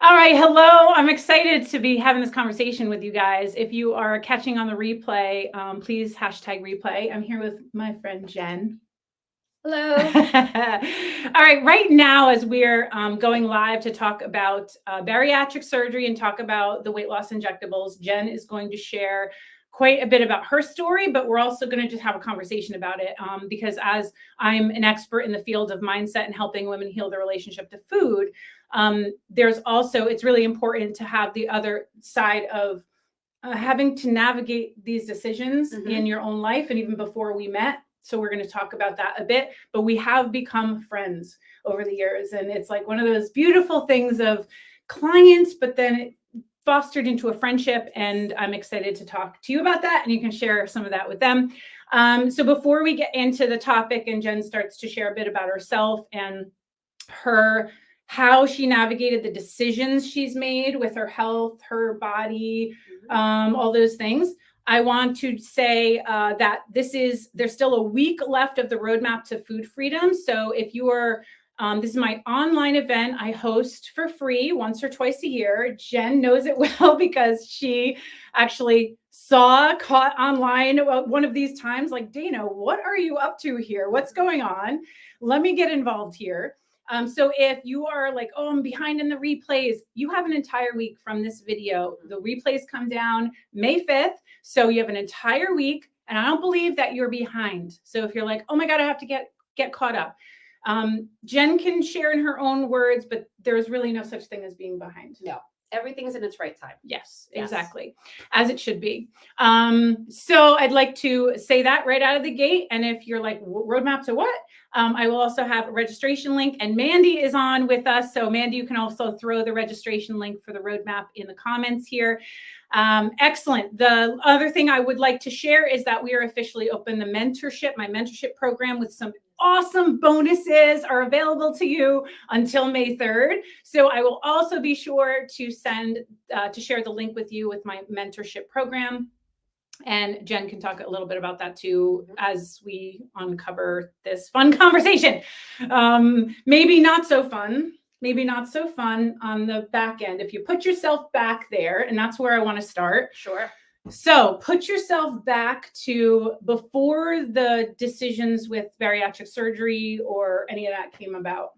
All right. Hello. I'm excited to be having this conversation with you guys. If you are catching on the replay, please #replay. I'm here with my friend Jen. Hello. All right. Right now, as we're going live to talk about bariatric surgery and talk about the weight loss injectables, Jen is going to share quite a bit about her story, but we're also going to just have a conversation about it because as I'm an expert in the field of mindset and helping women heal their relationship to food, there's also, it's really important to have the other side of having to navigate these decisions in your own life. And even before we met, so we're going to talk about that a bit, but we have become friends over the years. And it's like one of those beautiful things of clients, but then it fostered into a friendship. And I'm excited to talk to you about that. And you can share some of that with them. So before we get into the topic and Jen starts to share a bit about herself and how she navigated the decisions she's made with her health, her body, all those things, I want to say that there's still a week left of the roadmap to food freedom. So if you are, this is my online event I host for free once or twice a year. Jen knows it well because she actually caught online one of these times, like, Dana, what are you up to here? What's going on? Let me get involved here. So if you are like, oh, I'm behind in the replays, you have an entire week from this video. The replays come down May 5th. So you have an entire week, and I don't believe that you're behind. So if you're like, oh my God, I have to get caught up. Jen can share in her own words, but there's really no such thing as being behind. No, everything's in its right time. Yes, exactly. As it should be. So I'd like to say that right out of the gate. And if you're like, roadmap to what? I will also have a registration link, and Mandy is on with us. So Mandy, you can also throw the registration link for the roadmap in the comments here. Excellent. The other thing I would like to share is that we are officially open the mentorship. My mentorship program with some awesome bonuses are available to you until May 3rd. So I will also be sure to share the link with you with my mentorship program. And Jen can talk a little bit about that too as we uncover this fun conversation. Maybe not so fun on the back end. If you put yourself back there, and that's where I want to start. Sure. So put yourself back to before the decisions with bariatric surgery or any of that came about.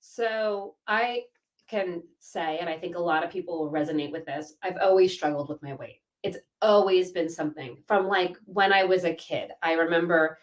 So I can say, and I think a lot of people will resonate with this, I've always struggled with my weight. It's always been something from like when I was a kid. I remember,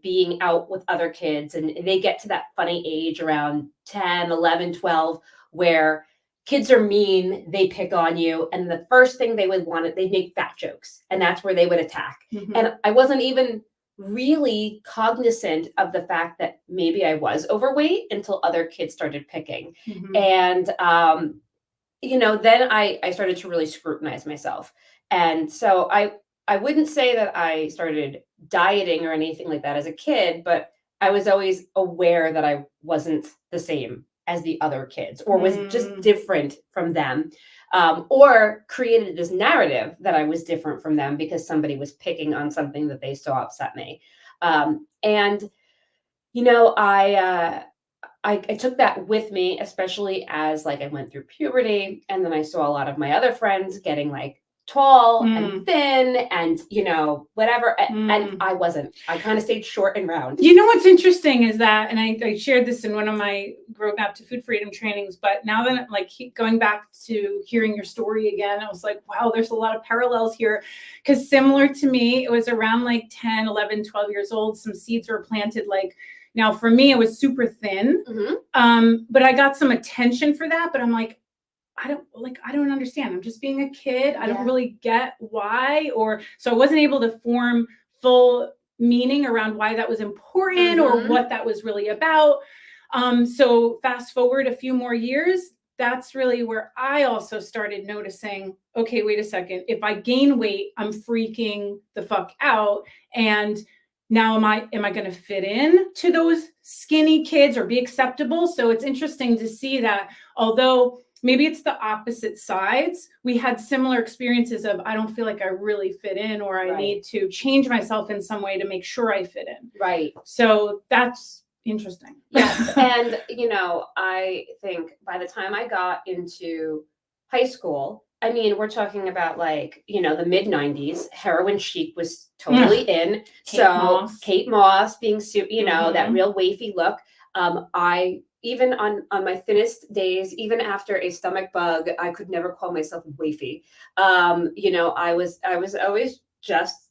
being out with other kids and they get to that funny age around 10, 11, 12, where kids are mean, they pick on you. And the first thing they would want, they'd make fat jokes. And that's where they would attack. And I wasn't even really cognizant of the fact that maybe I was overweight until other kids started picking. And, then I started to really scrutinize myself. And so I wouldn't say that I started dieting or anything like that as a kid, but I was always aware that I wasn't the same as the other kids or was just different from them, or created this narrative that I was different from them because somebody was picking on something that they saw upset me. I took that with me, especially as like I went through puberty, and then I saw a lot of my other friends getting like tall and thin and whatever, and I wasn't. I kind of stayed short and round. What's interesting is that, and I shared this in one of my roadmap to food freedom trainings, but now that like going back to hearing your story again, I was like, wow, there's a lot of parallels here, because similar to me, it was around like 10, 11, 12 years old, some seeds were planted. Like, now for me, it was super thin, but I got some attention for that, but I'm like, I don't understand. I'm just being a kid. I don't really get why, so I wasn't able to form full meaning around why that was important or what that was really about. So fast forward a few more years, that's really where I also started noticing, okay, wait a second. If I gain weight, I'm freaking the fuck out. And now am I going to fit in to those skinny kids or be acceptable? So it's interesting to see that although maybe it's the opposite sides, we had similar experiences of, I don't feel like I really fit in, or I need to change myself in some way to make sure I fit in. Right. So that's Interesting. Yes. And, I think by the time I got into high school, I mean, we're talking about like, the mid 90s, heroin chic was totally in. Kate Moss being, that real wafy look. I, even on my thinnest days, even after a stomach bug, I could never call myself wafy. I was always just,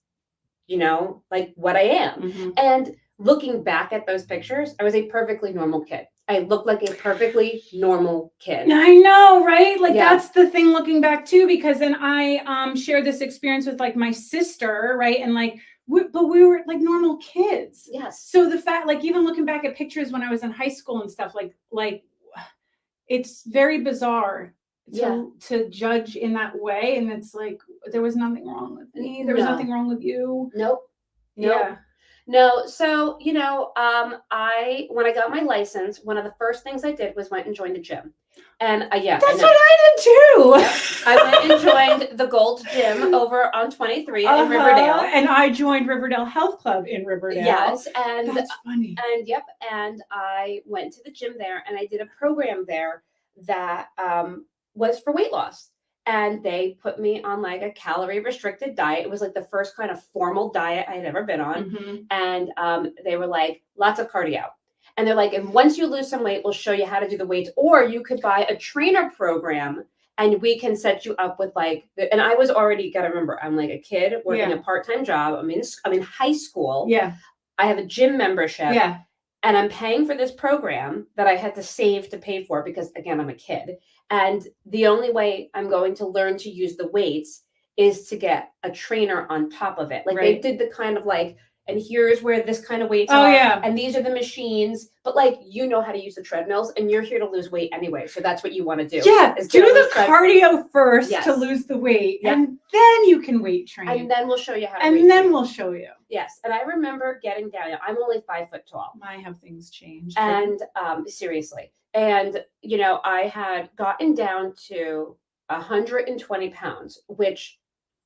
like what I am. And looking back at those pictures, I was a perfectly normal kid. I looked like a perfectly normal kid. I know, right? Like that's the thing looking back too, because then I shared this experience with like my sister, right? And like, but we were like normal kids. Yes. So the fact, like even looking back at pictures when I was in high school and stuff, like it's very bizarre to judge in that way. And it's like, there was nothing wrong with me. There was nothing wrong with you. Nope. Yeah. No, so when I got my license, one of the first things I did was went and joined the gym, and that's what I did too. I went and joined the Gold Gym over on 23 in Riverdale, and I joined Riverdale Health Club in Riverdale. Yes, and that's funny. And I went to the gym there, and I did a program there that was for weight loss. And they put me on like a calorie restricted diet. It was like the first kind of formal diet I had ever been on. And they were like, lots of cardio. And they're like, and once you lose some weight, we'll show you how to do the weights. Or you could buy a trainer program and we can set you up with like, and I was already, gotta remember, I'm like a kid working a part-time job. I'm in high school. Yeah. I have a gym membership. Yeah. And I'm paying for this program that I had to save to pay for because, again, I'm a kid. And the only way I'm going to learn to use the weights is to get a trainer on top of it. Like they did the kind of like, and here's where this kind of weights are. And these are the machines. But like, you know how to use the treadmills and you're here to lose weight anyway. So that's what you want to do. Yeah, do the cardio first to lose the weight. And then you can weight train. And then we'll show you how to And then we'll show you. Yes. And I remember getting down. I'm only 5 foot tall. I have things changed. And seriously. And, I had gotten down to 120 pounds, which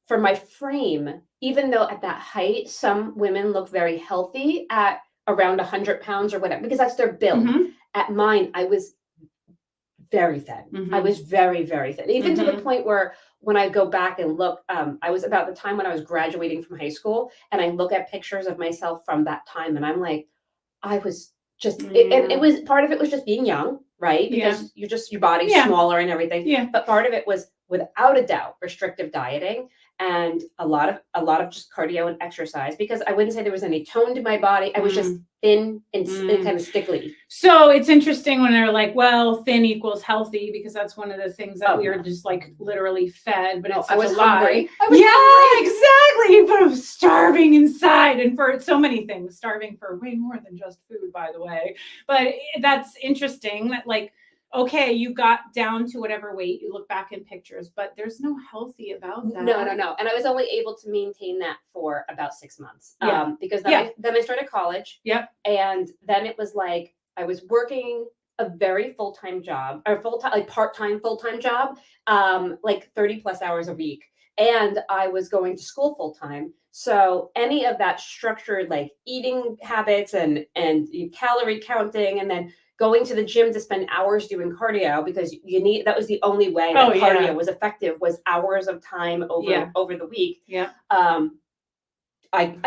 for my frame, even though at that height, some women look very healthy at around 100 pounds or whatever, because that's their build. At mine, I was very thin. I was very, very thin, even to the point where when I go back and look, I was about the time when I was graduating from high school, and I look at pictures of myself from that time, and I'm like, I was just, it was, part of it was just being young, right? Because your body's smaller and everything. But part of it was, without a doubt, restrictive dieting and a lot of just cardio and exercise, because I wouldn't say there was any tone to my body. I was just thin and kind of stickly. So it's interesting when they're like, well, thin equals healthy, because that's one of the things that we are just like literally fed, but it's I was a lie. Hungry. Exactly. But I'm starving inside, and for so many things, starving for way more than just food, by the way. But that's interesting that like, okay, you got down to whatever weight, you look back in pictures, but there's no healthy about that. No. And I was only able to maintain that for about 6 months. Because then I started college. And then it was like, I was working a very full-time job, or part-time, full-time job, like 30 plus hours a week. And I was going to school full-time. So any of that structured, like eating habits and calorie counting, and then going to the gym to spend hours doing cardio, because that was the only way that cardio was effective, was hours of time over the week. I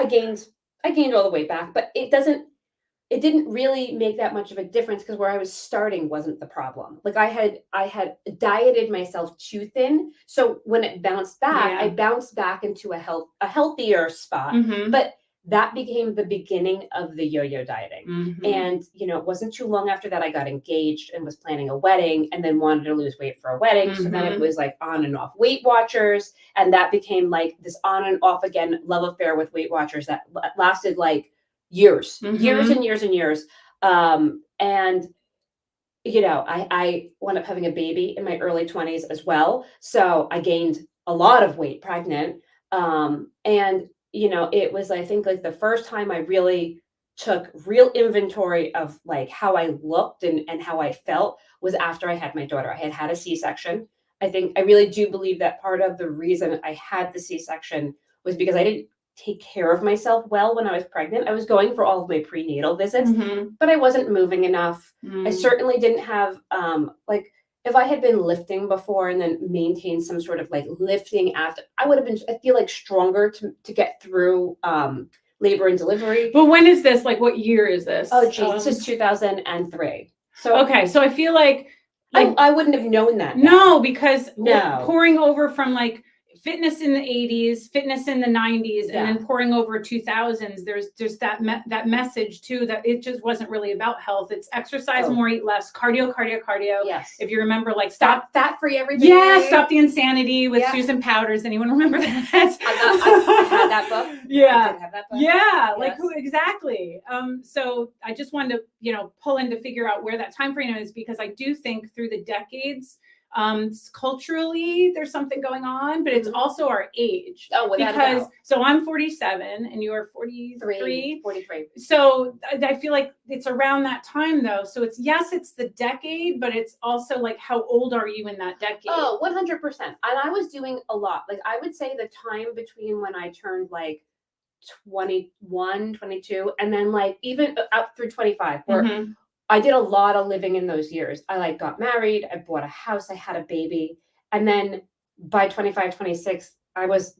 gained all the way back, but it didn't really make that much of a difference, because where I was starting wasn't the problem. Like I had dieted myself too thin. So when it bounced back, I bounced back into a healthier spot. But that became the beginning of the yo-yo dieting. And, it wasn't too long after that, I got engaged and was planning a wedding, and then wanted to lose weight for a wedding. So then it was like on and off Weight Watchers. And that became like this on and off again love affair with Weight Watchers that lasted like years and years and years. And, I wound up having a baby in my early 20s as well. So I gained a lot of weight pregnant. And it was, I think, like the first time I really took real inventory of like how I looked and how I felt was after I had my daughter. I had a C-section. I really do believe that part of the reason I had the C-section was because I didn't take care of myself well when I was pregnant. I was going for all of my prenatal visits, Mhm. but I wasn't moving enough. I Mm. certainly didn't have like if I had been lifting before and then maintained some sort of like lifting after, I would have been, I feel like, stronger to get through labor and delivery. But when is this? Like, what year is this? Oh, geez, this is 2003. So okay, so I feel like I wouldn't have known that. No, because No. pouring over from like fitness in the 80s, fitness in the 90s, and Yeah. then pouring over 2000s, there's that that message too, that it just wasn't really about health. It's exercise more, eat less, cardio. Yes. If you remember, like stop fat free everything. Yeah, Stop the Insanity with Susan Powders. Anyone remember that? I had that book. Yeah. I did have that book. Yeah, like who exactly? So I just wanted to, pull in to figure out where that time frame is, because I do think through the decades, culturally there's something going on, but it's also our age. Oh, without a doubt. So I'm 47 and you're 43. 43. So I feel like it's around that time though. So it's the decade, but it's also like, how old are you in that decade? Oh, 100%. And I was doing a lot. Like I would say the time between when I turned like 21, 22, and then like even up through 25, where I did a lot of living in those years. I like got married, I bought a house, I had a baby. And then by 25, 26, I was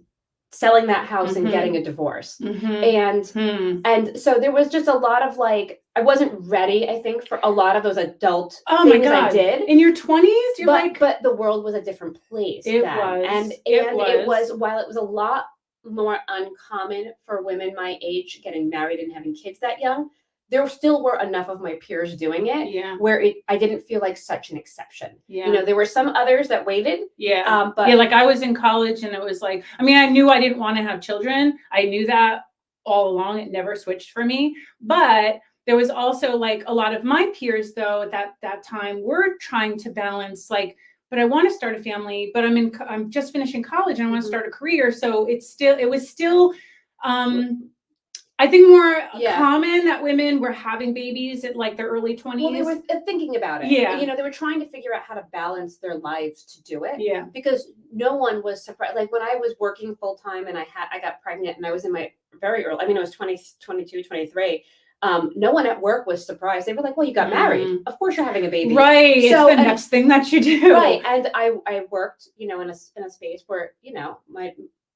selling that house and getting a divorce. And so there was just a lot of like, I wasn't ready, I think, for a lot of those adult things I did. In your 20s, but the world was a different place. It then. was. And it was, while it was a lot more uncommon for women my age getting married and having kids that young, there still were enough of my peers doing it where I didn't feel like such an exception. There were some others that waited. But like I was in college and it was like, I knew I didn't want to have children. I knew that all along. It never switched for me. But there was also like a lot of my peers though at that time were trying to balance like, but I want to start a family, but I'm just finishing college and I want to start a career. So it was still I think more common that women were having babies at like their early 20s. Well, they were thinking about it. Yeah. They were trying to figure out how to balance their lives to do it. Yeah. Because no one was surprised. Like when I was working full time and I got pregnant and I was in my very early, I was 20, 22, 23. No one at work was surprised. They were like, well, you got married. Of course you're having a baby. Right. So, it's the next thing that you do. Right. And I worked, in a space where,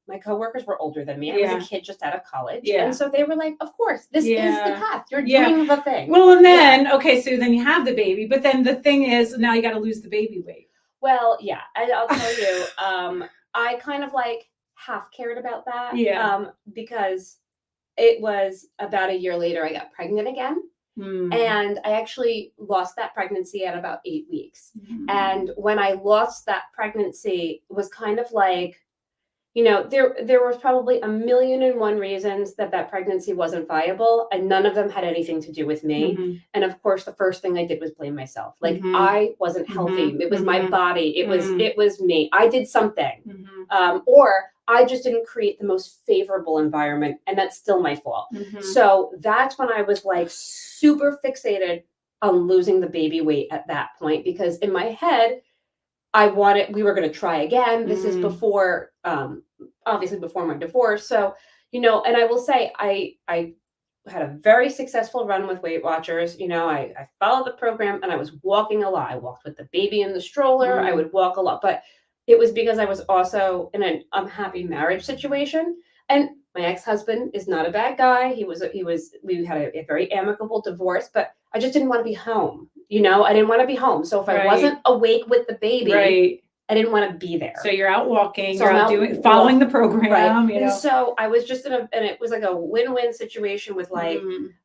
my coworkers were older than me. I was a kid just out of college. Yeah. And so they were like, of course, this is the path. You're doing the thing. Well, and then, so then you have the baby, but then the thing is now you got to lose the baby weight. Well, yeah. And I'll tell you, I kind of like half cared about that. Yeah. Because it was about a year later, I got pregnant again. And I actually lost that pregnancy at about 8 weeks. And when I lost that pregnancy, it was kind of like, there was probably 1,000,001 reasons that pregnancy wasn't viable, and none of them had anything to do with me. And of course, the first thing I did was blame myself. Like I wasn't healthy. It was my body. It was me. I did something, or I just didn't create the most favorable environment, and that's still my fault. So that's when I was like super fixated on losing the baby weight at that point, because in my head, we were going to try again. This is before, obviously before my divorce. So, and I will say, I had a very successful run with Weight Watchers. I followed the program and I was walking a lot. I walked with the baby in the stroller. I would walk a lot, but it was because I was also in an unhappy marriage situation. And my ex-husband is not a bad guy. We had a very amicable divorce, but I just didn't want to be home. I didn't want to be home. So if I wasn't awake with the baby, I didn't want to be there. So you're out walking, you're out following the program. And so I was just and it was like a win-win situation with like,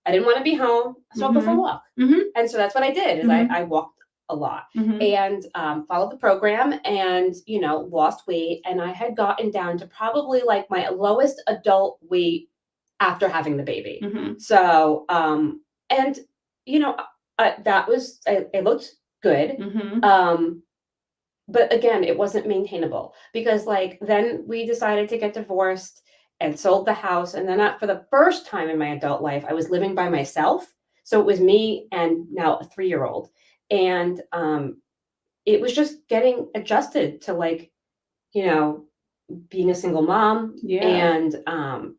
I didn't want to be home. So I'll go for a walk. And so that's what I did is I walked a lot and followed the program and, lost weight. And I had gotten down to probably like my lowest adult weight after having the baby. So, and, that was, it looked good. But again, it wasn't maintainable because like, then we decided to get divorced and sold the house. And then for the first time in my adult life, I was living by myself. So it was me and now a 3-year-old. And it was just getting adjusted to like, being a single mom and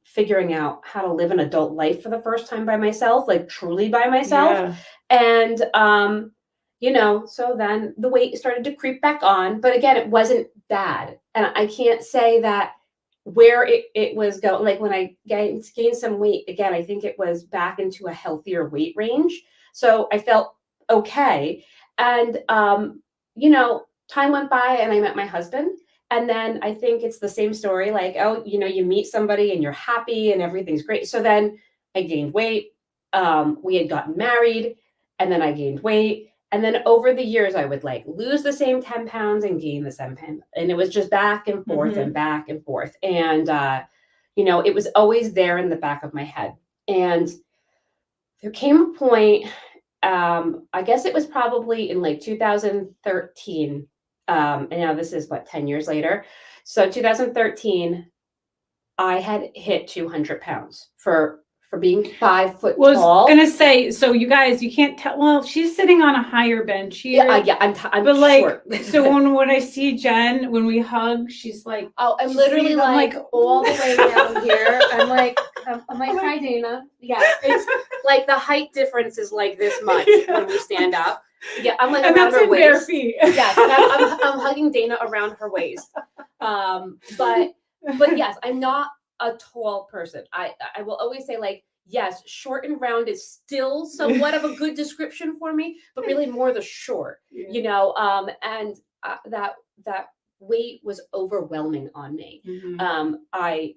figuring out how to live an adult life for the first time by myself, like truly by myself. And so then the weight started to creep back on, but again, it wasn't bad. And I can't say that where it was going, like when I gained some weight again, I think it was back into a healthier weight range. So I felt okay. And time went by and I met my husband. And then I think it's the same story, like, oh, you meet somebody and you're happy and everything's great. So then I gained weight. We had gotten married and then I gained weight. And then over the years, I would like lose the same 10 pounds and gain the same 10. And it was just back and forth and back and forth. And, it was always there in the back of my head. And there came a point, I guess it was probably in like 2013. And now this is 10 years later. So 2013, I had hit 200 pounds for being 5 foot tall. I was gonna say, so you guys, you can't tell. Well, she's sitting on a higher bench here. I'm but short. So when I see Jen, when we hug, she's like, oh, I'm literally like all the way down here. I'm like, hi, Dana. Yeah, it's like the height difference is like this much when we stand up. Yeah, I'm like around her waist. Bare feet. Yes, I'm hugging Dana around her waist. But yes, I'm not a tall person. I will always say, like, yes, short and round is still somewhat of a good description for me, but really more the short, and that weight was overwhelming on me. I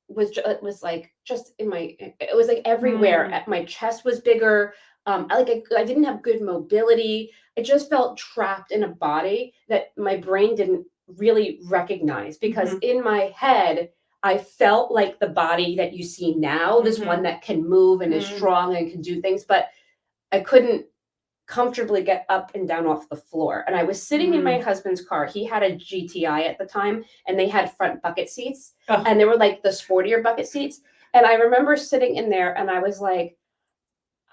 was like just in my, it was like everywhere. My chest was bigger. I didn't have good mobility. I just felt trapped in a body that my brain didn't really recognize, because in my head, I felt like the body that you see now, this one that can move and is strong and can do things, but I couldn't comfortably get up and down off the floor. And I was sitting in my husband's car. He had a GTI at the time, and they had front bucket seats, and they were like the sportier bucket seats. And I remember sitting in there and I was like,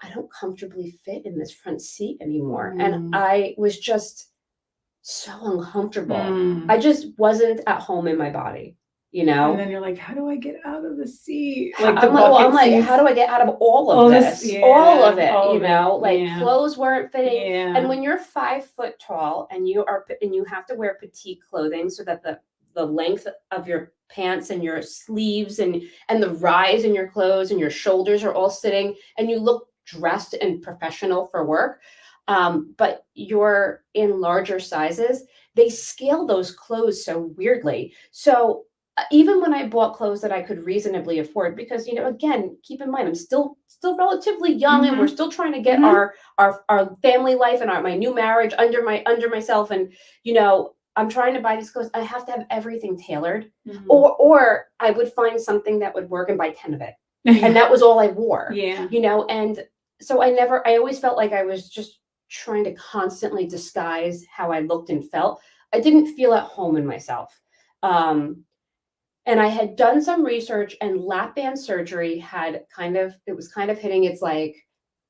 I don't comfortably fit in this front seat anymore. And I was just so uncomfortable. I just wasn't at home in my body, And then you're like, how do I get out of the seat? I'm like, how do I get out of all of this? All of it, clothes weren't fitting. And when you're 5 foot tall and you have to wear petite clothing so that the length of your pants and your sleeves and the rise in your clothes and your shoulders are all sitting, and you look dressed and professional for work, but you're in larger sizes, they scale those clothes so weirdly. So even when I bought clothes that I could reasonably afford, because, again, keep in mind, I'm still relatively young, and we're still trying to get our family life and my new marriage under myself. And, I'm trying to buy these clothes. I have to have everything tailored, or I would find something that would work and buy 10 of it. And that was all I wore, and so I always felt like I was just trying to constantly disguise how I looked and felt. I didn't feel at home in myself. And I had done some research, and lap band surgery was kind of hitting its like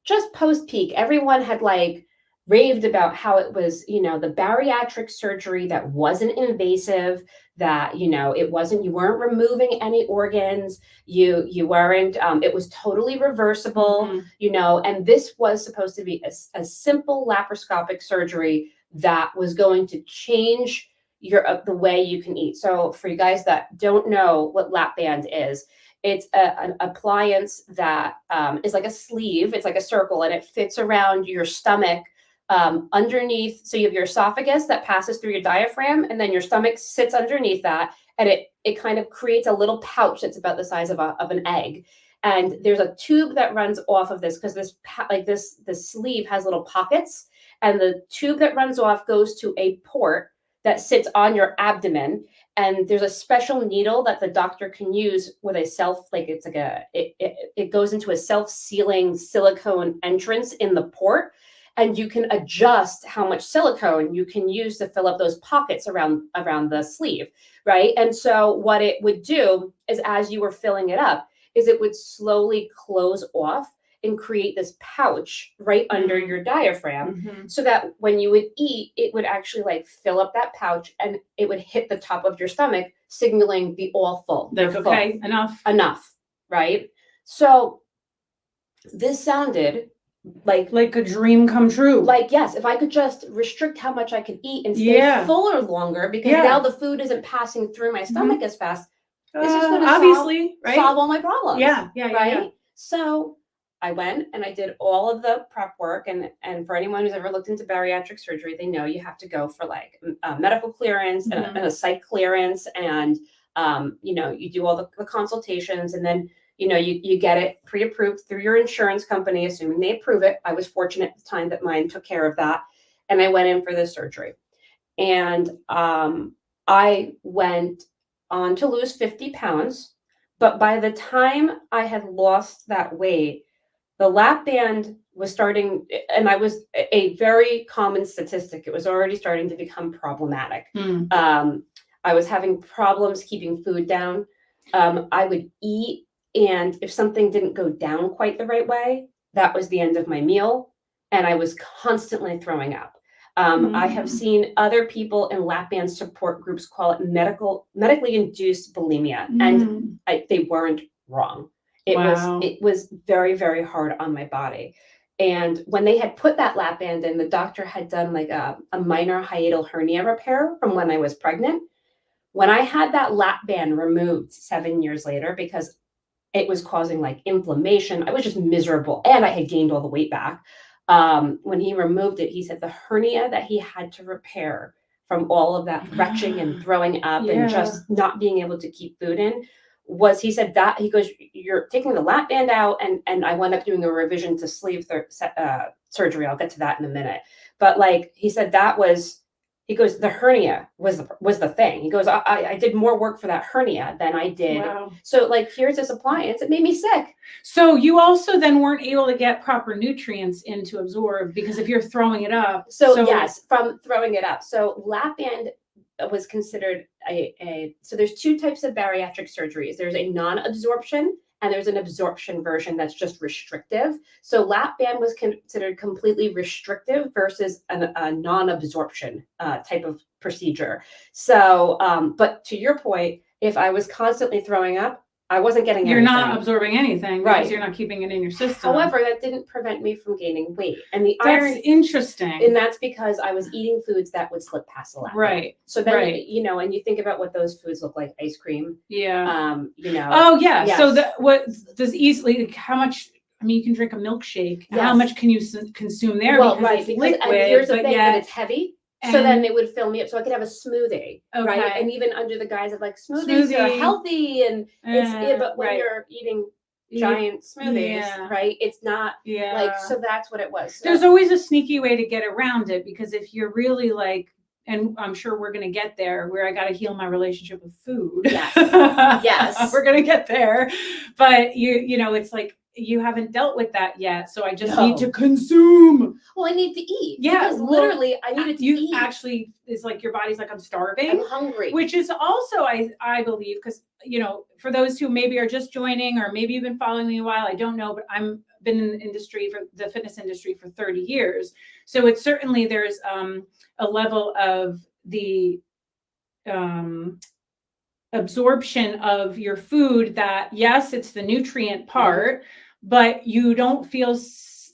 just post peak. Everyone had like raved about how it was, the bariatric surgery that wasn't invasive, that, it wasn't, you weren't removing any organs, you weren't, it was totally reversible, and this was supposed to be a simple laparoscopic surgery that was going to change the way you can eat. So for you guys that don't know what lap band is, it's an appliance that is like a sleeve. It's like a circle, and it fits around your stomach underneath. So you have your esophagus that passes through your diaphragm, and then your stomach sits underneath that, and it kind of creates a little pouch that's about the size of an egg. And there's a tube that runs off of this, because this sleeve has little pockets, and the tube that runs off goes to a port that sits on your abdomen. And there's a special needle that the doctor can use with it goes into a self-sealing silicone entrance in the port. And you can adjust how much silicone you can use to fill up those pockets around the sleeve, right? And so what it would do is, as you were filling it up, is it would slowly close off, and create this pouch right under your diaphragm, Mhm. so that when you would eat, it would actually like fill up that pouch and it would hit the top of your stomach, signaling the all full. Like, You're full. okay, enough. Enough, right? So this sounded like a dream come true. like, yes, if I could just restrict how much I could eat and stay Yeah. fuller longer, because Yeah. now the food isn't passing through my stomach as fast, this is going to obviously, right? solve all my problems. Yeah, right? yeah. So I went and I did all of the prep work, and for anyone who's ever looked into bariatric surgery, they know you have to go for like a medical clearance and a site clearance, and you know, you do all the consultations, and then you know, you get it pre-approved through your insurance company, assuming they approve it. I was fortunate at the time that mine took care of that, and I went in for the surgery, and I went on to lose 50 pounds. But by the time I had lost that weight, the lap band was starting, and I was a very common statistic. It was already starting to become problematic. I was having problems keeping food down. I would eat, and if something didn't go down quite the right way, that was the end of my meal, and I was constantly throwing up. I have seen other people in lap band support groups call it medically induced bulimia, and they weren't wrong. It was very, very hard on my body. And when they had put that lap band in, the doctor had done like a minor hiatal hernia repair from when I was pregnant. When I had that lap band removed 7 years later, because it was causing like inflammation, I was just miserable, and I had gained all the weight back. When he removed it, he said the hernia that he had to repair from all of that retching and throwing up and just not being able to keep food in was, he said that, he goes, you're taking the lap band out, and I wound up doing a revision to sleeve surgery. I'll get to that in a minute. But like he said, that was, he goes, the hernia was the thing. He goes, I did more work for that hernia than I did. Wow. So like, here's this appliance. It made me sick. So you also then weren't able to get proper nutrients in to absorb, because if you're throwing it up. So yes, from throwing it up. So lap band was considered so there's two types of bariatric surgeries. There's a non-absorption, and there's an absorption version that's just restrictive. So lap band was considered completely restrictive versus a non-absorption type of procedure. So, but to your point, if I was constantly throwing up, I wasn't getting anything. You're not absorbing anything, because you're not keeping it in your system. However, that didn't prevent me from gaining weight. And that's interesting. And that's because I was eating foods that would slip past the lap. Right. So then, you know, and you think about what those foods look like, ice cream. Yeah. You know. Oh yeah. Yes. So what does easily, how much, I mean, you can drink a milkshake. Yes. How much can you consume there? Well, because it's liquid, and here's the thing, but it's heavy. So then it would fill me up, so I could have a smoothie, right? And even under the guise of like smoothies are healthy, and but when you're eating giant smoothies, right? It's not like, so that's what it was. So. There's always a sneaky way to get around it, because if you're really like, and I'm sure we're going to get there, where I got to heal my relationship with food. Yes. Yes. We're going to get there. But you know, it's like, you haven't dealt with that yet. So I just need to consume. Well, I need to eat. Yeah. Because literally I needed to eat. Actually, it's like your body's like, I'm starving. I'm hungry. Which is also, I believe, because, you know, for those who maybe are just joining, or maybe you've been following me a while, I don't know, but been in the industry, for the fitness industry, for 30 years. So it's certainly, there's a level of the absorption of your food that, yes, it's the nutrient part, but you don't feel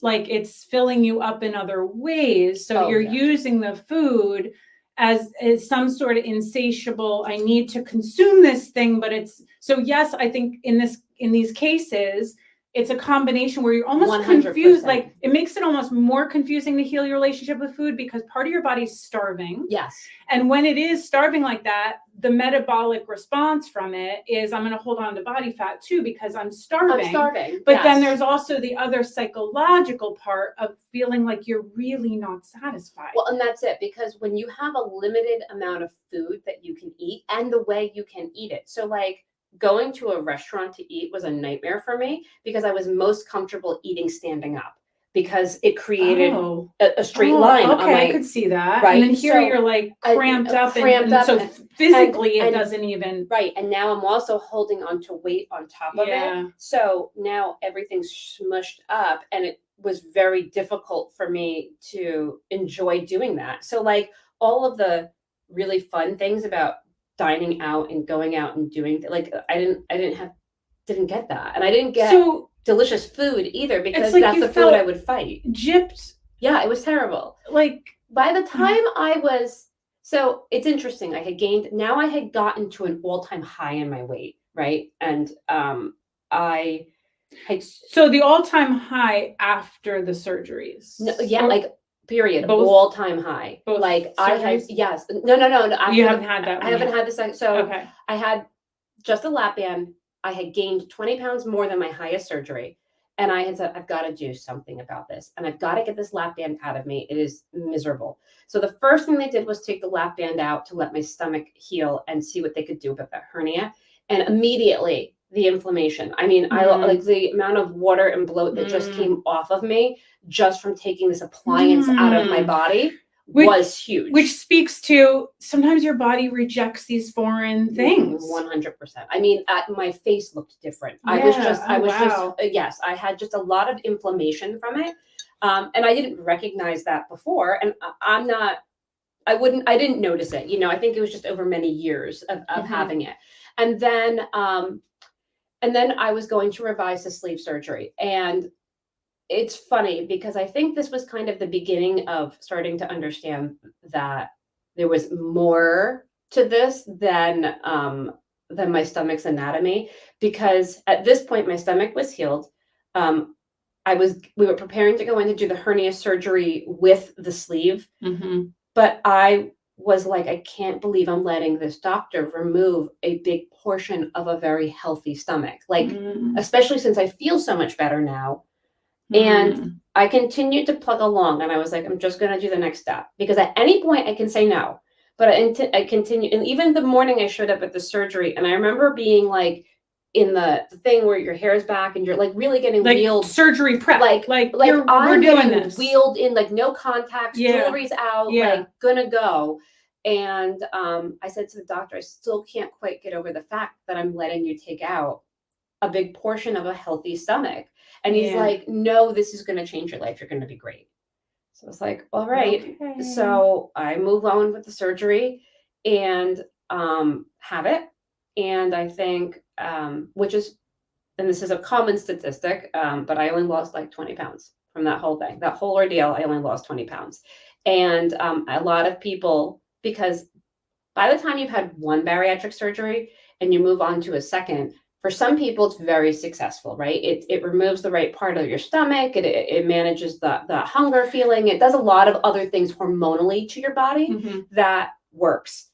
like it's filling you up in other ways. So you're using the food as some sort of insatiable, I need to consume this thing, but it's, so yes, I think in these cases, it's a combination where you're almost 100%. Confused. Like, it makes it almost more confusing to heal your relationship with food, because part of your body's starving. Yes. And when it is starving like that, the metabolic response from it is, I'm going to hold on to body fat too, because I'm starving. I'm starving. But then there's also the other psychological part of feeling like you're really not satisfied. Well, and that's it, because when you have a limited amount of food that you can eat, and the way you can eat it. So like, going to a restaurant to eat was a nightmare for me, because I was most comfortable eating standing up. because it created Oh. a straight line on Okay, my, I could see that. right. And then here So you're like cramped up, cramped up, so physically it and doesn't even. right. And now I'm also holding on to weight on top of Yeah. it. So now everything's smushed up, and it was very difficult for me to enjoy doing that. So like all of the really fun things about dining out and going out and doing like didn't get that. And I didn't get So delicious food either, because like that's you the food felt I would fight. gypped, Yeah, it was terrible. like By the time so it's interesting. Now I had gotten to an all-time high in my weight, right? And I had, so the all-time high after the surgeries. no, yeah, Or like period, both- all-time high. both Like I had, surgeries? yes, no. You haven't had that I one haven't yet. had the second. So Okay. I had just a lap band. I had gained 20 pounds more than my highest surgery. And I had said, I've got to do something about this. And I've got to get this lap band out of me. It is miserable. So the first thing they did was take the lap band out to let my stomach heal and see what they could do about that hernia. And immediately the inflammation. I mean, I like the amount of water and bloat that just came off of me just from taking this appliance out of my body was huge. Which speaks to sometimes your body rejects these foreign things. 100%. I mean, my face looked different. Yeah. Yes, I had just a lot of inflammation from it. And I didn't recognize that before. And I didn't notice it. I think it was just over many years of having it. And then I was going to revise the sleeve surgery. And it's funny because I think this was kind of the beginning of starting to understand that there was more to this than my stomach's anatomy. Because at this point, my stomach was healed. We were preparing to go in to do the hernia surgery with the sleeve, but I was like, I can't believe I'm letting this doctor remove a big portion of a very healthy stomach, like especially since I feel so much better now. And I continued to plug along, and I was like, I'm just going to do the next step, because at any point I can say no. But I continue. And even the morning I showed up at the surgery, and I remember being like in the thing where your hair's back and you're like really getting like wheeled. Surgery prep. Like we're doing this. Wheeled in, like no contacts, jewelry's out, like gonna go. And I said to the doctor, I still can't quite get over the fact that I'm letting you take out a big portion of a healthy stomach. And he's like, no, this is going to change your life. You're going to be great. So I was like, all right. Okay. So I move on with the surgery and have it. And I think, and this is a common statistic, but I only lost like 20 pounds from that whole thing. That whole ordeal, I only lost 20 pounds. And a lot of people, because by the time you've had one bariatric surgery and you move on to a second, for some people, it's very successful, right? It removes the right part of your stomach. It manages the hunger feeling. It does a lot of other things hormonally to your body that works.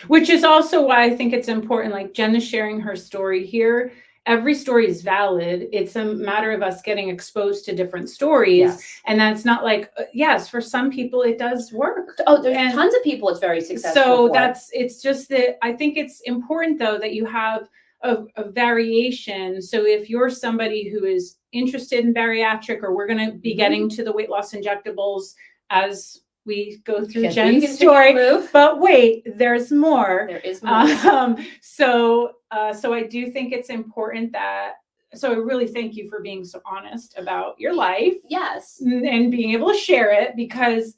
Which is also why I think it's important, like Jenn is sharing her story here. Every story is valid. It's a matter of us getting exposed to different stories. Yes. And that's not like, yes, for some people it does work. Oh, there's tons of people it's very successful. So it's just that I think it's important though that you have a variation. So if you're somebody who is interested in bariatric, or we're going to be getting to the weight loss injectables as we go through Jenn's story, but wait, there's more. There is more. So I do think it's important that, so I really thank you for being so honest about your life. Yes. And being able to share it, because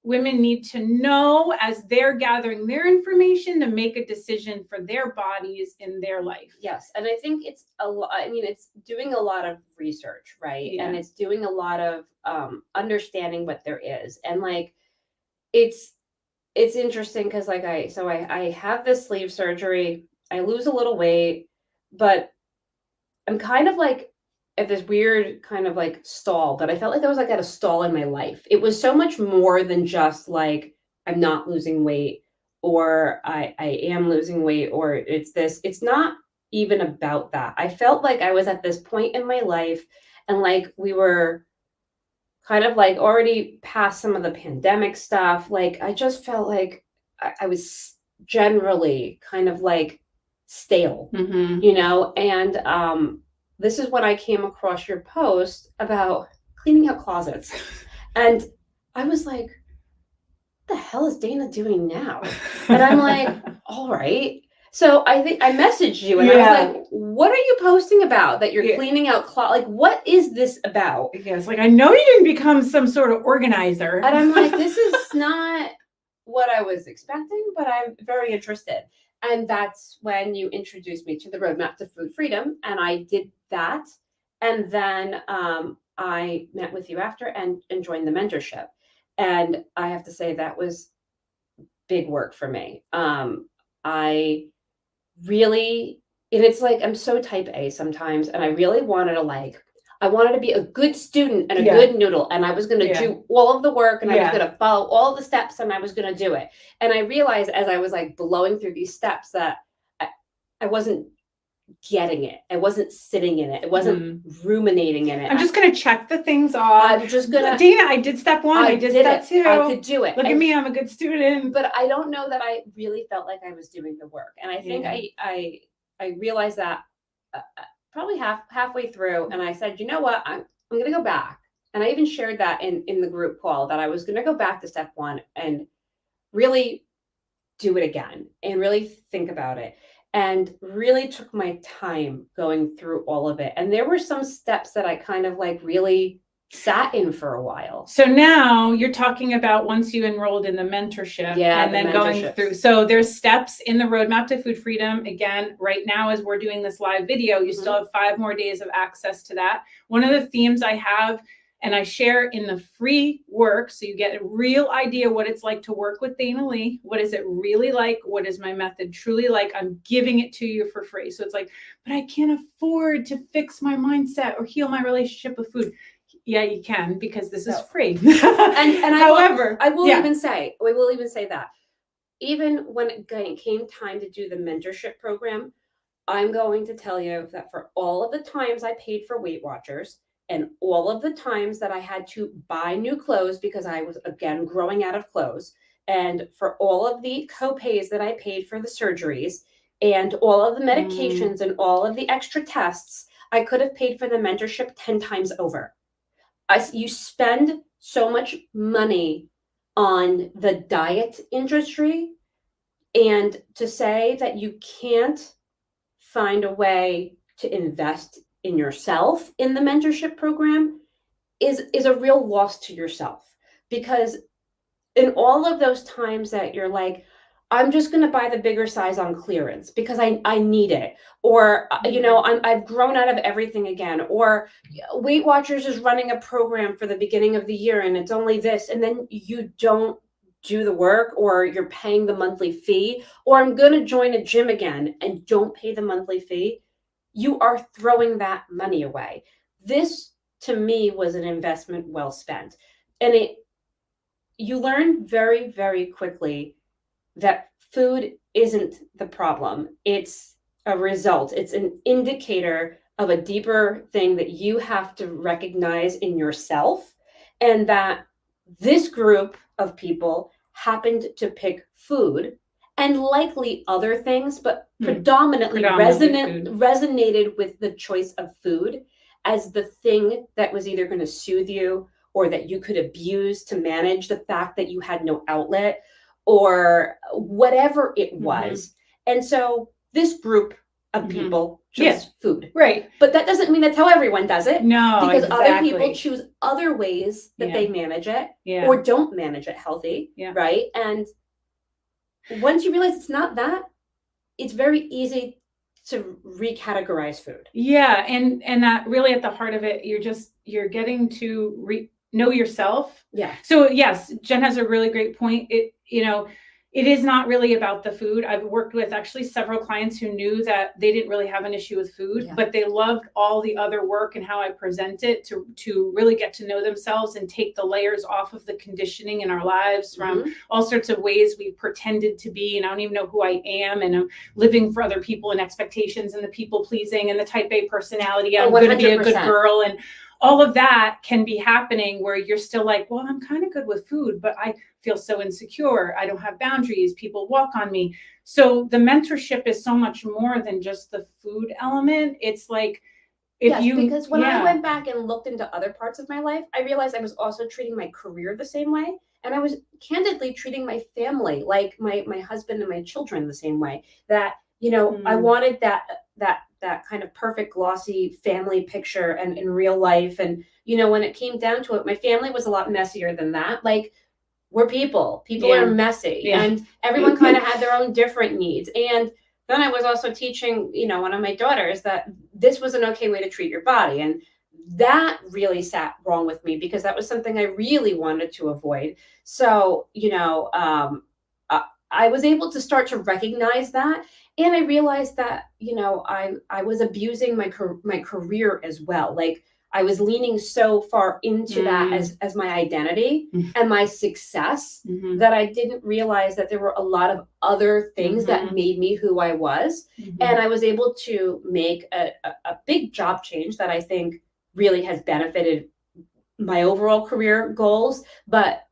women need to know as they're gathering their information to make a decision for their bodies in their life. Yes. And I think it's it's doing a lot of research, right? Yeah. And it's doing a lot of understanding what there is. And like, it's interesting because like I have this sleeve surgery, I lose a little weight, but I'm kind of like at this weird kind of like stall, but I felt like I was like at a stall in my life. It was so much more than just like, I'm not losing weight, or I am losing weight, or it's not even about that. I felt like I was at this point in my life, and like we were kind of like already past some of the pandemic stuff. Like I just felt like I was generally kind of like stale, and this is when I came across your post about cleaning out closets. And I was like, what the hell is Dana doing now? And I'm like, all right. So I think I messaged you and I was like, what are you posting about that you're cleaning out like, what is this about? Yes, like, I know you didn't become some sort of organizer. And I'm like, this is not what I was expecting, but I'm very interested. And that's when you introduced me to the Roadmap to Food Freedom. And I did that. And then I met with you after and joined the mentorship. And I have to say that was big work for me. I really, and it's like, I'm so type A sometimes, and I really wanted to I wanted to be a good student and a good noodle, and I was going to do all of the work, and I was going to follow all the steps, and I was going to do it. And I realized as I was like blowing through these steps that I wasn't getting it. I wasn't sitting in it. I wasn't ruminating in it. I'm just going to check the things off. I'm just going to. Dana, I did step 1. I did step 2. I could do it. Look at me. I'm a good student. But I don't know that I really felt like I was doing the work. And I think I realized that probably halfway through. And I said, you know what? I'm going to go back. And I even shared that in the group call that I was going to go back to step 1 and really do it again and really think about it. And really took my time going through all of it. And there were some steps that I kind of like really sat in for a while. So now you're talking about once you enrolled in the mentorship and then going through. So there's steps in the Roadmap to Food Freedom. Again, right now, as we're doing this live video, you still have 5 more days of access to that. One of the themes I have and I share in the free work, so you get a real idea what it's like to work with Dana Lee. What is it really like? What is my method truly like? I'm giving it to you for free. So it's like, but I can't afford to fix my mindset or heal my relationship with food. Yeah, you can, because this is free. and however, I will even say that even when it came time to do the mentorship program, I'm going to tell you that for all of the times I paid for Weight Watchers, and all of the times that I had to buy new clothes because I was, again, growing out of clothes, and for all of the co-pays that I paid for the surgeries, and all of the medications and all of the extra tests, I could have paid for the mentorship 10 times over. You spend so much money on the diet industry, and to say that you can't find a way to invest in yourself in the mentorship program is a real loss to yourself. Because in all of those times that you're like, I'm just going to buy the bigger size on clearance because I need it, or I've grown out of everything again, or Weight Watchers is running a program for the beginning of the year and it's only this, and then you don't do the work, or you're paying the monthly fee, or I'm going to join a gym again and don't pay the monthly fee. You are throwing that money away. This, to me, was an investment well spent. And you learn very, very quickly that food isn't the problem. It's a result. It's an indicator of a deeper thing that you have to recognize in yourself, and that this group of people happened to pick food, and likely other things, but predominantly resonated with the choice of food as the thing that was either going to soothe you, or that you could abuse to manage the fact that you had no outlet, or whatever it was. And so this group of people chose food. Right. But that doesn't mean that's how everyone does it. No, because other people choose other ways that they manage it, or don't manage it healthy. Right. And once you realize it's not that, it's very easy to recategorize food. Yeah. And that really at the heart of it, you're getting to know yourself. Yeah. So yes, Jen has a really great point. It is not really about the food. I've worked with actually several clients who knew that they didn't really have an issue with food, but they loved all the other work and how I present it to really get to know themselves and take the layers off of the conditioning in our lives from all sorts of ways we've pretended to be, and I don't even know who I am, and I'm living for other people and expectations and the people pleasing and the type A personality. I'm going to be a good girl, and all of that can be happening where you're still like, well, I'm kind of good with food, but I feel so insecure. I don't have boundaries. People walk on me. So the mentorship is so much more than just the food element. It's like because when I went back and looked into other parts of my life, I realized I was also treating my career the same way. And I was candidly treating my family, like my husband and my children, the same way. That, I wanted that kind of perfect glossy family picture and in real life. And, when it came down to it, my family was a lot messier than that. Like, we're people are messy, and everyone kind of had their own different needs. And then I was also teaching, one of my daughters that this was an okay way to treat your body. And that really sat wrong with me because that was something I really wanted to avoid. So, I was able to start to recognize that. And I realized that, I was abusing my career as well. Like, I was leaning so far into that as my identity and my success that I didn't realize that there were a lot of other things that made me who I was. And I was able to make a big job change that I think really has benefited my overall career goals, but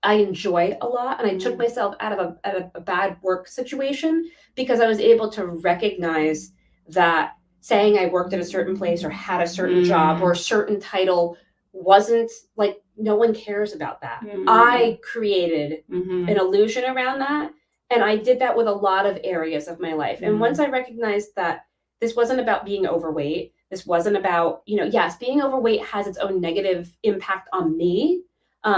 I enjoy a lot. And I took myself out of a bad work situation because I was able to recognize that saying I worked at a certain place or had a certain job or a certain title wasn't, like, no one cares about that. I created an illusion around that. And I did that with a lot of areas of my life. And once I recognized that this wasn't about being overweight, this wasn't about, yes, being overweight has its own negative impact on me.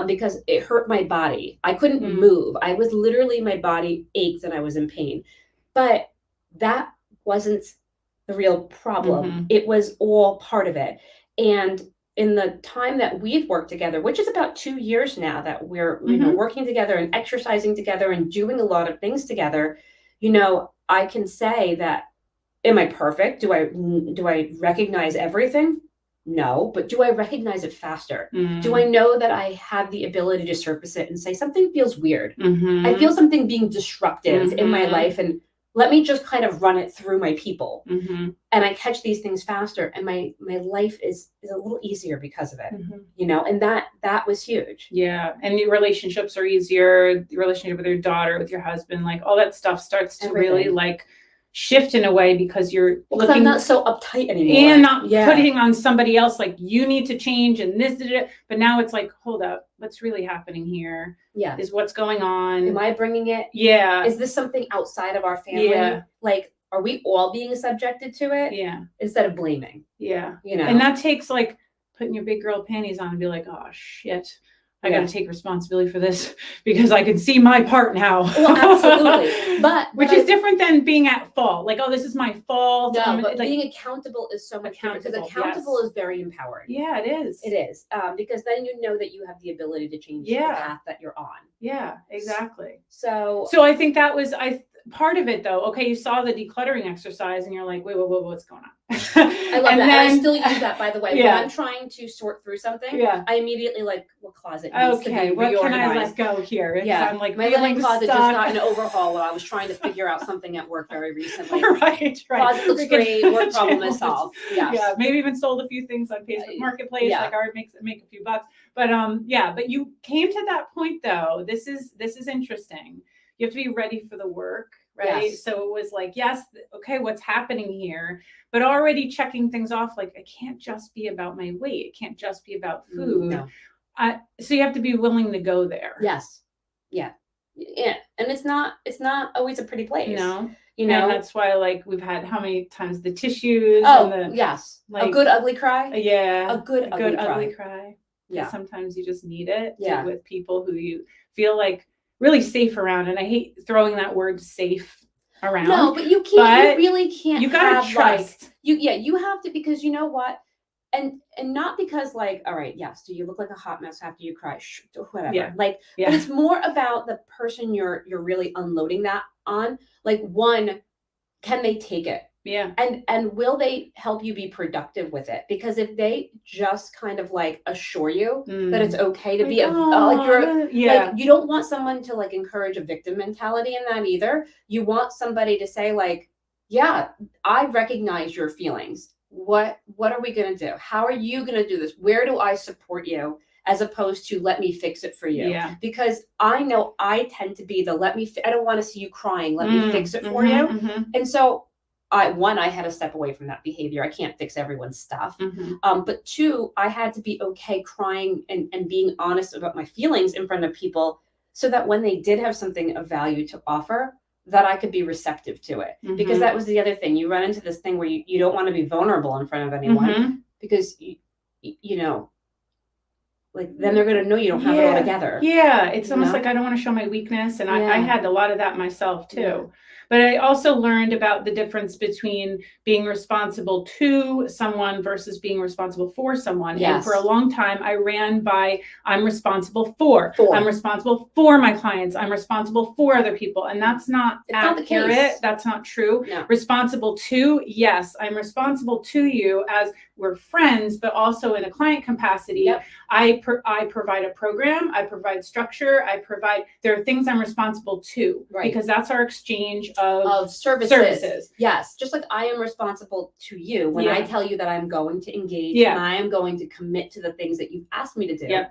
Because it hurt my body. I couldn't move. I was literally, my body ached and I was in pain. But that wasn't the real problem. It was all part of it. And in the time that we've worked together, which is about 2 years now that we're working together and exercising together and doing a lot of things together, I can say that, am I perfect? Do I recognize everything? No, but do I recognize it faster? Do I know that I have the ability to surface it and say something feels weird? I feel something being disruptive in my life, and let me just kind of run it through my people. And I catch these things faster, and my life is a little easier because of it. And that was huge. Yeah. And your relationships are easier. The relationship with your daughter, with your husband, like all that stuff starts to really like shift in a way because you're looking. I'm not so uptight anymore. And not putting on somebody else like you need to change and this, but now it's like, hold up, what's really happening here? Yeah. Is what's going on? Am I bringing it? Yeah. Is this something outside of our family? Yeah. Like, are we all being subjected to it? Yeah. Instead of blaming. Yeah. And that takes like putting your big girl panties on and be like, oh shit, I got to take responsibility for this because I can see my part now. Well, absolutely. Which is different than being at fault. Like, oh, this is my fault. No, but being accountable is so much different because accountable is very empowering. Yeah, it is. It is. Because then you know that you have the ability to change the path that you're on. Yeah, exactly. So I think that was, part of it though. Okay, you saw the decluttering exercise and you're like, wait, what's going on? I love that. And I still use that, by the way. When I'm trying to sort through something, I immediately like, what closet needs to be what reorganized? Can I let go here? Yeah, I'm like, my linen closet just got an overhaul while I was trying to figure out something at work very recently. Right. Closet looks great. Work problem is solved. Yes. Yeah, maybe even sold a few things on Facebook Marketplace. Like, I would make a few bucks. But but you came to that point though. This is interesting. You have to be ready for the work. Right. Yes. So it was like, yes, okay, what's happening here? But already checking things off, like, it can't just be about my weight. It can't just be about food. No. So you have to be willing to go there. Yes. Yeah. Yeah. And it's not always a pretty place. And that's why, like, we've had how many times the tissues. Yes. Like, a good ugly cry. Yeah. A good ugly cry. Yeah. Sometimes you just need it with people who you feel like really safe around. And I hate throwing that word safe around. No, but you can't, you really can't. You gotta trust. You have to, because you know what? And not because, like, all right, yes, do you look like a hot mess after you cry? Whatever. Yeah. But it's more about the person you're really unloading that on. Like, one, can they take it? Yeah. And will they help you be productive with it? Because if they just kind of like assure you that it's okay to be like you don't want someone to like encourage a victim mentality in that either. You want somebody to say like, yeah, I recognize your feelings. What are we going to do? How are you going to do this? Where do I support you? As opposed to let me fix it for you. Yeah. Because I know I tend to be the I don't want to see you crying. Let me fix it for you. And so I had to step away from that behavior. I can't fix everyone's stuff. But two, I had to be okay crying and being honest about my feelings in front of people, so that when they did have something of value to offer, that I could be receptive to it. Because that was the other thing. You run into this thing where you don't want to be vulnerable in front of anyone, because you know, like then they're going to know you don't have it all together. Yeah. It's almost like I don't want to show my weakness. And I had a lot of that myself too. But I also learned about the difference between being responsible to someone versus being responsible for someone. And for a long time, I ran by, I'm responsible for. I'm responsible for my clients. I'm responsible for other people. And that's not accurate. That's not true. No. Responsible to, yes, I'm responsible to you as we're friends, but also in a client capacity. I provide a program, I provide structure, there are things I'm responsible to, because that's our exchange of services. Yes, just like I am responsible to you when I tell you that I'm going to engage and I am going to commit to the things that you've asked me to do.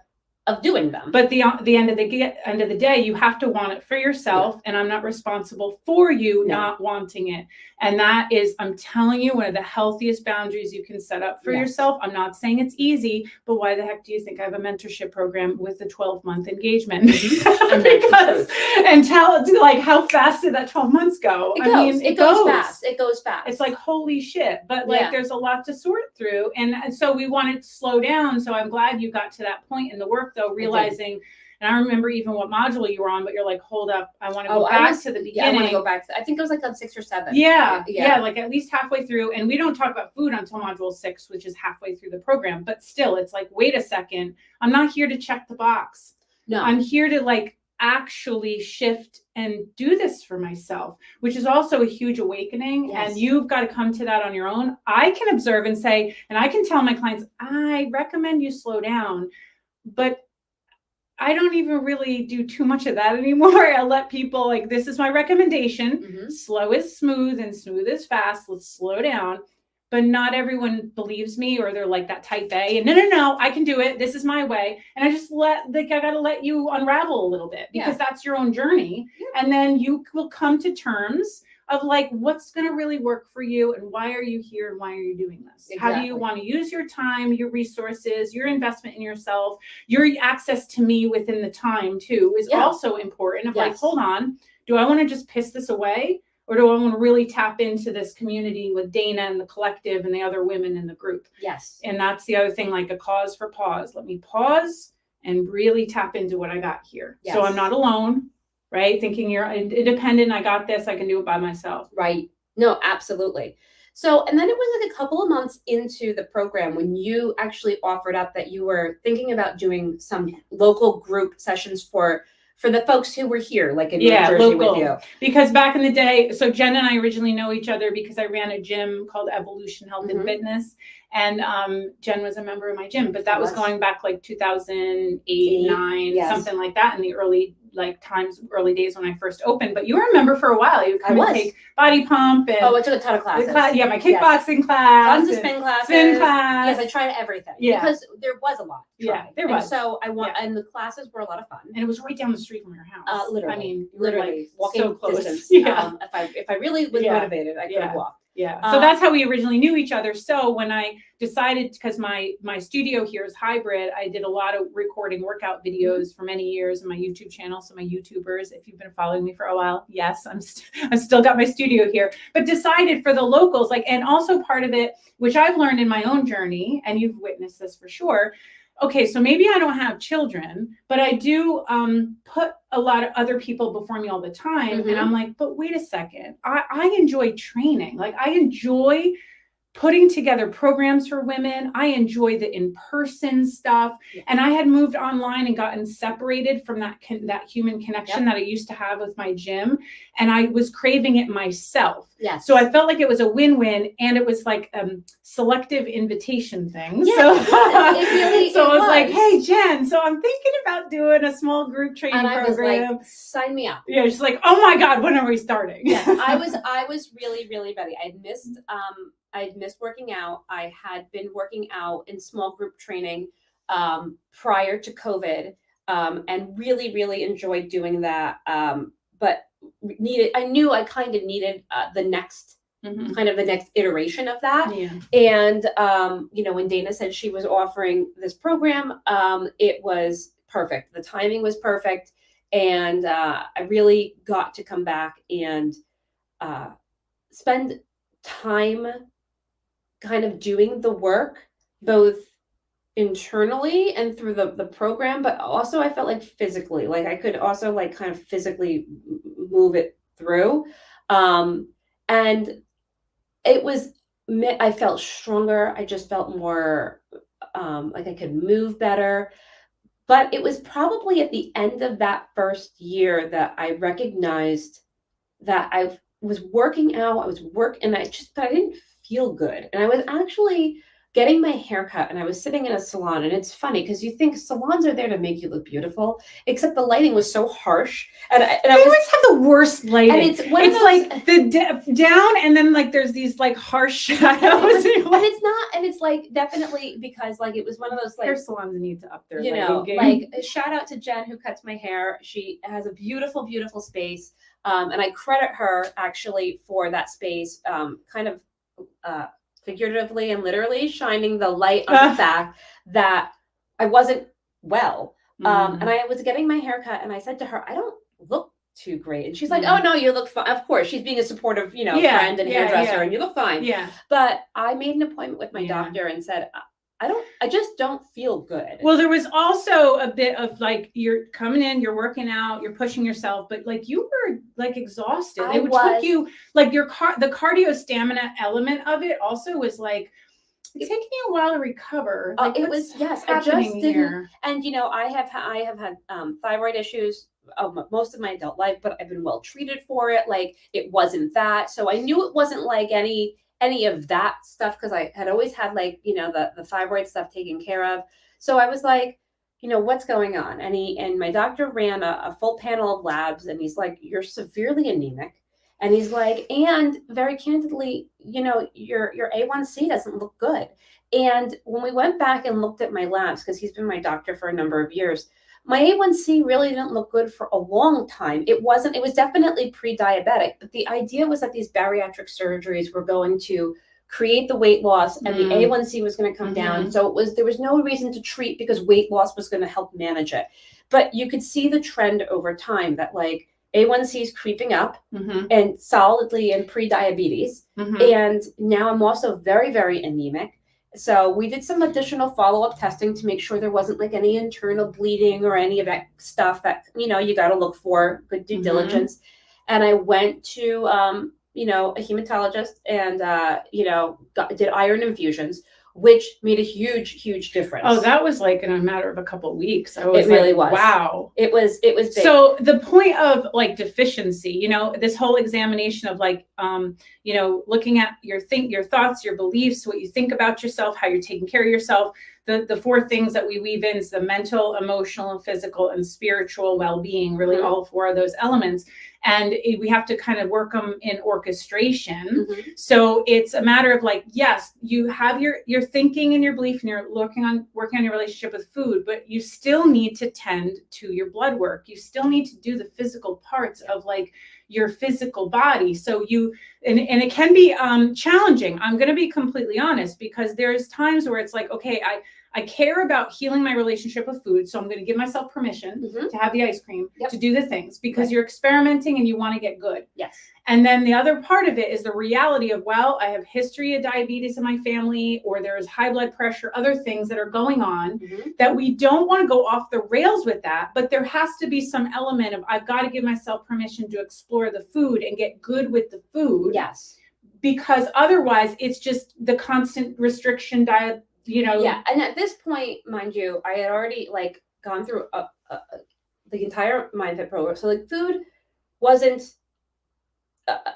Of doing them. But the end of the day, you have to want it for yourself, and I'm not responsible for you not wanting it. And that is, I'm telling you, one of the healthiest boundaries you can set up for yourself. I'm not saying it's easy, but why the heck do you think I have a mentorship program with a 12-month engagement? And tell like how fast did that 12 months go? It goes fast. It goes fast. It's like, holy shit. But like there's a lot to sort through. And so we wanted to slow down. So I'm glad you got to that point in the work, though, realizing, and I remember even what module you were on, but you're like, hold up, I want to go back to the beginning. I want to go back to, I think it was like on 6 or 7. Yeah, like at least halfway through. And we don't talk about food until module 6, which is halfway through the program. But still, it's like, wait a second, I'm not here to check the box. No, I'm here to like actually shift and do this for myself, which is also a huge awakening. And you've got to come to that on your own. I can observe and say, and I can tell my clients, I recommend you slow down, but I don't even really do too much of that anymore. I let people like, this is my recommendation. Slow is smooth and smooth is fast. Let's slow down. But not everyone believes me, or they're like that type A and no, I can do it. This is my way. And I just I got to let you unravel a little bit, because that's your own journey. And then you will come to terms of like, what's going to really work for you, and why are you here, and why are you doing this? How do you want to use your time, your resources, your investment in yourself, your access to me within the time too is also important. Of like, hold on, do I want to just piss this away? Or do I want to really tap into this community with Dana and the collective and the other women in the group? Yes. And that's the other thing, like a cause for pause. Let me pause and really tap into what I got here. Yes. So I'm not alone, right? Thinking you're independent. I got this. I can do it by myself. Right. No, absolutely. So, and then it was like a couple of months into the program when you actually offered up that you were thinking about doing some local group sessions for the folks who were here, like in New Jersey local. With you. Because back in the day, so Jen and I originally know each other because I ran a gym called Evolution Health and Fitness. And Jen was a member of my gym, but that was going back like 2008, 9, something like that, in the early days when I first opened. But you were a member for a while. You come and take body pump and I took a ton of classes. My kickboxing class, tons of spin classes. Yes, I tried everything. Because there was a lot. There was. And so and the classes were a lot of fun. And it was right down the street from your house. Literally. I mean, literally walking so close. Distance. If I really was motivated, I could have walked. Yeah. So that's how we originally knew each other. So when I decided, because my studio here is hybrid, I did a lot of recording workout videos for many years on my YouTube channel. So my YouTubers, if you've been following me for a while, yes, I've still got my studio here, but decided for the locals, like, and also part of it, which I've learned in my own journey, and you've witnessed this for sure. Okay, so maybe I don't have children, but I do put a lot of other people before me all the time. And I'm like, but wait a second, I enjoy training. Like, I enjoy putting together programs for women. I enjoy the in-person stuff. And I had moved online and gotten separated from that human connection that I used to have with my gym. And I was craving it myself. Yes. So I felt like it was a win-win, and it was like selective invitation thing. Yeah, so it I was like, hey, Jen, so I'm thinking about doing a small group training program. Was like, sign me up. Yeah, she's like, oh my God, when are we starting? Yeah, I was really, really ready. I had missed working out. I had been working out in small group training prior to COVID, and really, really enjoyed doing that. But I knew I kind of needed the next kind of the next iteration of that. Yeah. And, when Dana said she was offering this program, it was perfect. The timing was perfect. And I really got to come back and spend time kind of doing the work, both internally and through the program, but also I felt like physically, like I could also like kind of physically move it through. And it was, I felt stronger. I just felt more like I could move better. But it was probably at the end of that first year that I recognized that I was working out. And but I didn't feel good. And I was actually getting my hair cut, and I was sitting in a salon. And it's funny because you think salons are there to make you look beautiful, except the lighting was so harsh. And I always have the worst lighting. And it's like the down, and then like there's these like harsh shadows. And it's like definitely because like it was one of those like hair salons need to up their game. Like a shout out to Jenn who cuts my hair. She has a beautiful, beautiful space. And I credit her actually for that space, kind of figuratively and literally shining the light on the fact that I wasn't well. And I was getting my hair cut, and I said to her, I don't look too great. And she's like, oh no, you look fine. Of course, she's being a supportive, friend and hairdresser, and you look fine. Yeah. But I made an appointment with my doctor and said, I just don't feel good. Well, there was also a bit of like, you're coming in, you're working out, you're pushing yourself, but like you were like exhausted. It took you like the cardio stamina element of it also was like, it's taking you a while to recover. Like, it was, yes, I just didn't. And, I have had thyroid issues most of my adult life, but I've been well treated for it. Like it wasn't that. So I knew it wasn't like any of that stuff, because I had always had like, the thyroid stuff taken care of. So I was like, what's going on? And my doctor ran a full panel of labs, and he's like, you're severely anemic. And he's like, and very candidly, your A1C doesn't look good. And when we went back and looked at my labs, because he's been my doctor for a number of years, my A1C really didn't look good for a long time. It was definitely pre-diabetic, but the idea was that these bariatric surgeries were going to create the weight loss, and the A1C was going to come down. So there was no reason to treat, because weight loss was going to help manage it. But you could see the trend over time that like A1C is creeping up and solidly in pre-diabetes. And now I'm also very, very anemic. So we did some additional follow-up testing to make sure there wasn't like any internal bleeding or any of that stuff that, you got to look for, good due diligence. And I went to, a hematologist and, did iron infusions, which made a huge, huge difference. Oh, that was like in a matter of a couple of weeks. It really was. Wow. It was big. So the point of like deficiency, this whole examination of like, looking at your thoughts, your beliefs, what you think about yourself, how you're taking care of yourself. The four things that we weave in is the mental, emotional, physical, and spiritual well-being, really all four of those elements. And we have to kind of work them in orchestration. So it's a matter of like, yes, you have your thinking and your belief, and you're working on your relationship with food, but you still need to tend to your blood work. You still need to do the physical parts of like your physical body. So and it can be challenging. I'm going to be completely honest, because there's times where it's like, okay, I care about healing my relationship with food. So I'm going to give myself permission to have the ice cream, to do the things, because you're experimenting and you want to get good. Yes. And then the other part of it is the reality of, well, I have history of diabetes in my family, or there's high blood pressure, other things that are going on that we don't want to go off the rails with that. But there has to be some element of, I've got to give myself permission to explore the food and get good with the food. Yes. Because otherwise it's just the constant restriction diet, Yeah. And at this point, mind you, I had already like gone through the entire MindFit program. So like food wasn't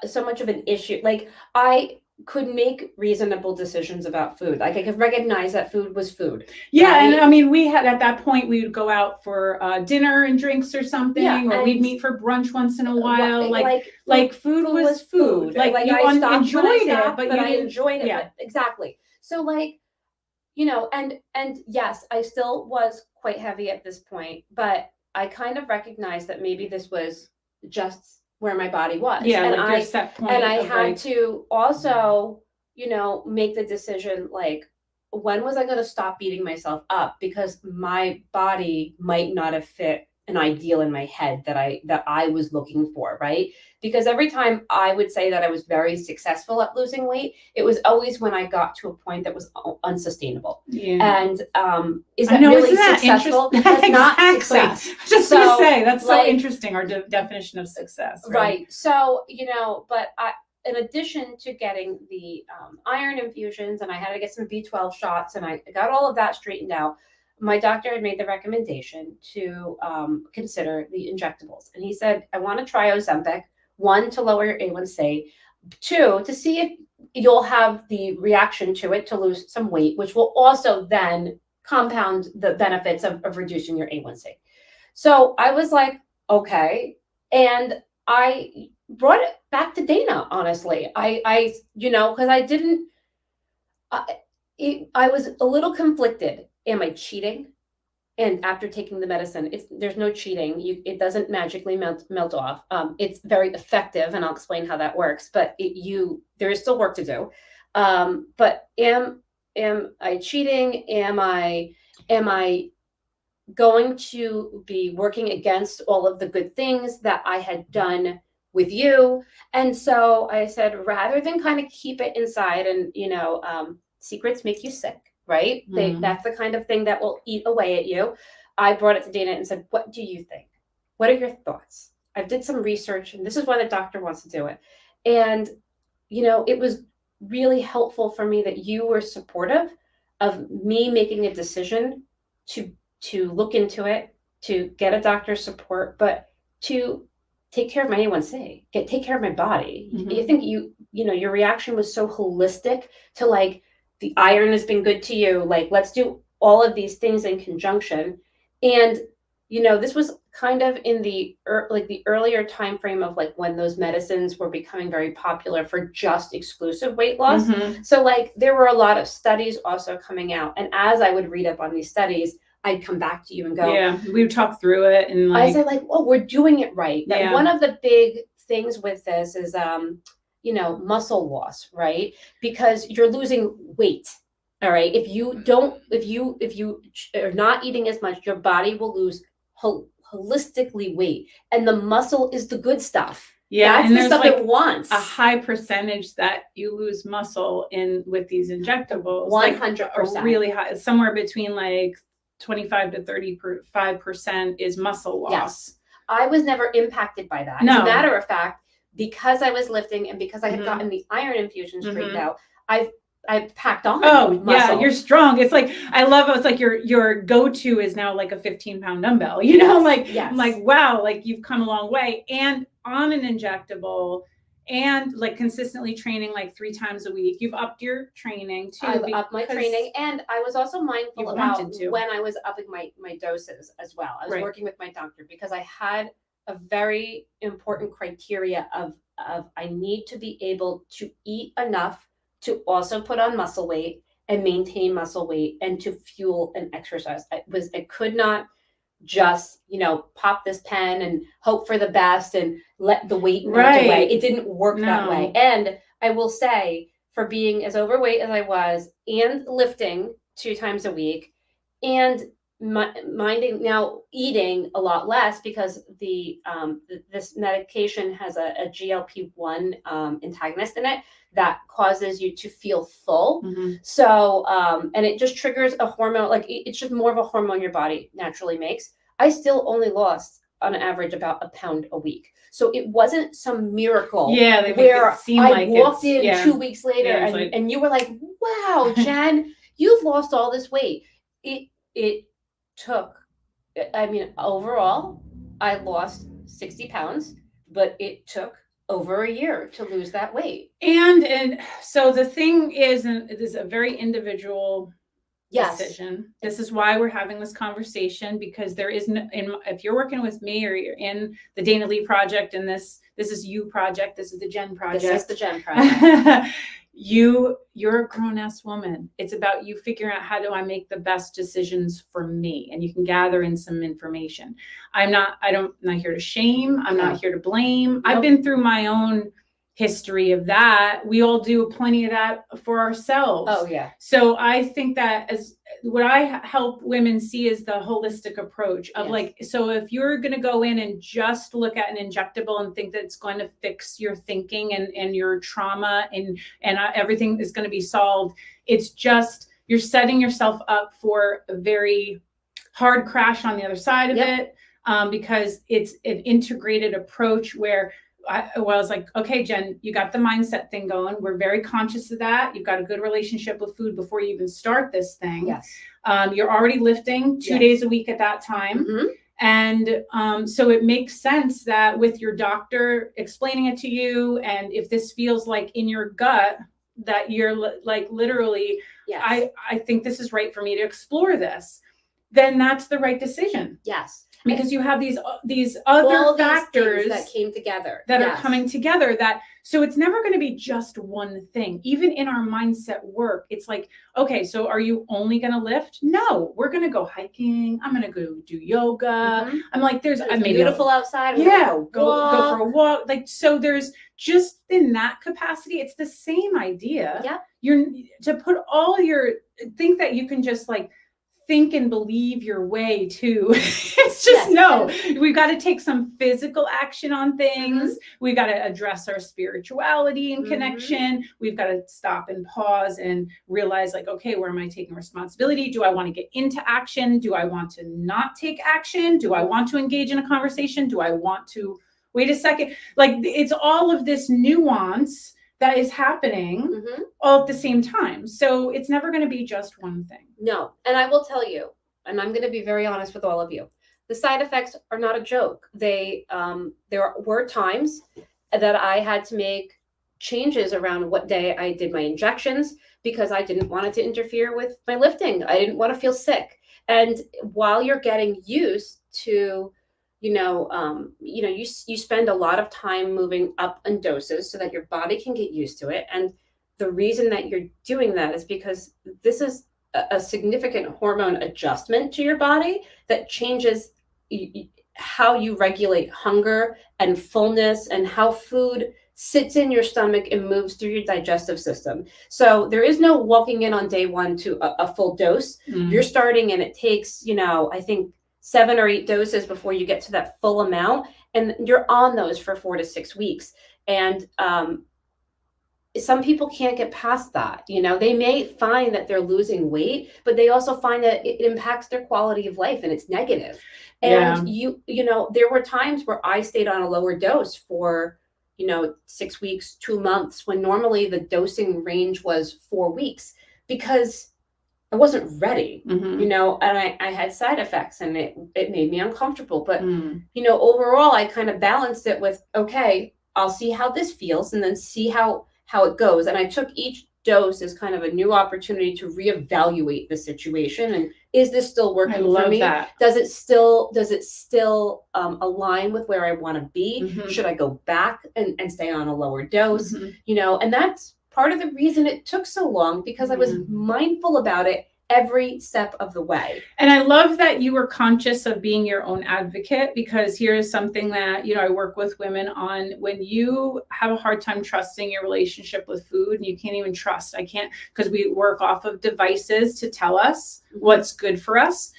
so much of an issue. Like I could make reasonable decisions about food. Like I could recognize that food was food. Yeah. Right? And I mean, we had, at that point, we would go out for dinner and drinks or something, or we'd meet for brunch once in a while. Like food was food. Like you enjoyed it, but I enjoyed it. Yeah. Exactly. So like, and yes, I still was quite heavy at this point, but I kind of recognized that maybe this was just where my body was. Yeah, and like your set point. and I of, had like, to also, make the decision, like, when was I going to stop beating myself up because my body might not have fit an ideal in my head that I was looking for, right? Because every time I would say that I was very successful at losing weight, it was always when I got to a point that was unsustainable. Yeah. And is that really successful? That's not success. Just So, gonna say that's so like, interesting. Our definition of success, right? So, but in addition to getting the iron infusions, and I had to get some B12 shots, and I got all of that straightened out, my doctor had made the recommendation to consider the injectables. And he said, I want to try Ozempic, 1, to lower your A1C, 2, to see if you'll have the reaction to it to lose some weight, which will also then compound the benefits of reducing your A1C. So I was like, okay. And I brought it back to Dana, honestly. Because I didn't, I was a little conflicted. Am I cheating? And after taking the medicine, there's no cheating. It doesn't magically melt off. It's very effective, and I'll explain how that works. But there is still work to do. But am I cheating? Am I going to be working against all of the good things that I had done with you? And so I said, rather than kind of keep it inside, and secrets make you sick, right? That's the kind of thing that will eat away at you. I brought it to Dana and said, what do you think? What are your thoughts? I did some research, and this is why the doctor wants to do it. And it was really helpful for me that you were supportive of me making a decision to look into it, to get a doctor's support, but to take care of my A1C, take care of my body. I think your reaction was so holistic to, like, the iron has been good to you. Like, let's do all of these things in conjunction. And, this was kind of in the earlier time frame of, like, when those medicines were becoming very popular for just exclusive weight loss. So, like, there were a lot of studies also coming out. And as I would read up on these studies, I'd come back to you and go, yeah, we would talk through it. And I said, like, well, we're doing it right. That one of the big things with this is, muscle loss, right? Because you're losing weight. All right. If you are not eating as much, your body will lose holistically weight. And the muscle is the good stuff. Yeah, that's the stuff it wants. A high percentage that you lose muscle with these injectables. 100%. Really high, somewhere between like 25 to 35% is muscle loss. Yes. I was never impacted by that. No. As a matter of fact, because I was lifting and because I had gotten the iron infusion straightened out, I've packed on. Oh, muscle. Yeah, you're strong. It's like, I love it. It's like your go-to is now like a 15-pound dumbbell, I'm like, wow, like you've come a long way. And on an injectable, and like consistently training like 3 times a week. You've upped your training too. I've upped my training, and I was also mindful about when I was upping my doses as well. I was working with my doctor because I had a very important criteria of I need to be able to eat enough to also put on muscle weight and maintain muscle weight and to fuel and exercise. I could not just, pop this pen and hope for the best and let the weight melt away. It didn't work that way. And I will say, for being as overweight as I was and lifting 2 times a week and eating a lot less because this medication has a GLP-1 antagonist in it that causes you to feel full. So, and it just triggers a hormone, like it's just more of a hormone your body naturally makes. I still only lost on average about a pound a week. So it wasn't some miracle where I walked in 2 weeks later and you were like, wow, Jen, you've lost all this weight. It took, overall, I lost 60 pounds, but it took over a year to lose that weight. And so the thing is, and it is a very individual decision. This is why we're having this conversation, because there is if you're working with me or you're in the Dana Lee project, and this is you project, this is the Jen project. This is the Jen project. you're a grown-ass woman. It's about you figuring out, how do I make the best decisions for me? And you can gather in some information. I'm not here to shame. I'm not here to blame. Nope. I've been through my own history of that. We all do plenty of that for ourselves. Oh yeah. So I think that as what I help women see is the holistic approach of like, so if you're going to go in and just look at an injectable and think that it's going to fix your thinking and your trauma and everything is going to be solved, it's just, you're setting yourself up for a very hard crash on the other side of it, because it's an integrated approach where I was like, okay, Jen, you got the mindset thing going. We're very conscious of that. You've got a good relationship with food before you even start this thing. Yes. You're already lifting 2 days a week at that time. Mm-hmm. And so it makes sense that with your doctor explaining it to you, and if this feels like in your gut that you're like literally, I think this is right for me to explore this, then that's the right decision. Yes. Because you have these other factors that came together that are coming together, that so it's never going to be just one thing. Even in our mindset work, it's like, okay, so are you only going to lift? No, we're going to go hiking. I'm going to go do yoga. Mm-hmm. I'm like, there's beautiful outside. Go for a walk. Like, so there's just in that capacity, it's the same idea. Yeah. You're to put all your, think that you can just like think and believe your way to it's just we've got to take some physical action on things. Mm-hmm. We've got to address our spirituality and connection. We've got to stop and pause and realize like, okay, where am I taking responsibility? Do I want to get into action? Do I want to not take action? Do I want to engage in a conversation? Do I want to wait a second? Like, it's all of this nuance that is happening all at the same time. So it's never going to be just one thing. No. And I will tell you, and I'm going to be very honest with all of you, the side effects are not a joke. There were times that I had to make changes around what day I did my injections because I didn't want it to interfere with my lifting. I didn't want to feel sick. And while you're getting used to you spend a lot of time moving up in doses so that your body can get used to it. And the reason that you're doing that is because this is a significant hormone adjustment to your body that changes how you regulate hunger and fullness and how food sits in your stomach and moves through your digestive system. So there is no walking in on day one to a full dose. You're starting and it takes, I think 7 or 8 doses before you get to that full amount. And you're on those for 4 to 6 weeks. And some people can't get past that. They may find that they're losing weight, but they also find that it impacts their quality of life and it's negative. And there were times where I stayed on a lower dose for, 6 weeks, 2 months, when normally the dosing range was 4 weeks, because I wasn't ready, and I had side effects and it made me uncomfortable. But, overall, I kind of balanced it with, okay, I'll see how this feels and then see how it goes. And I took each dose as kind of a new opportunity to reevaluate the situation. And is this still working for me? That. Does it still align with where I want to be? Should I go back and stay on a lower dose? And that's part of the reason it took so long, because I was mindful about it every step of the way. And I love that you were conscious of being your own advocate, because here's something that, I work with women on. When you have a hard time trusting your relationship with food, and you can't even trust, because we work off of devices to tell us what's good for us.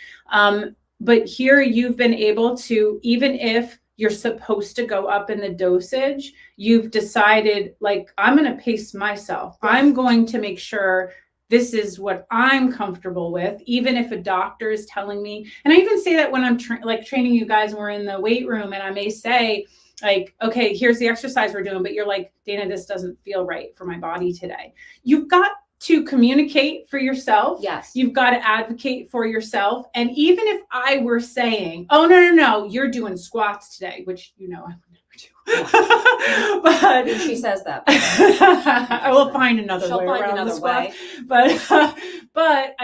But here you've been able to, even if you're supposed to go up in the dosage, you've decided, like, I'm going to pace myself. I'm going to make sure this is what I'm comfortable with, even if a doctor is telling me. And I even say that when I'm training you guys and we're in the weight room, and I may say, like, okay, here's the exercise we're doing, but you're like, Dana, this doesn't feel right for my body today. You've got to communicate for yourself. Yes. You've got to advocate for yourself. And even if I were saying, oh, no, you're doing squats today, which, I would never do. But she says that. I will find another She'll way find around another the squats. way. But But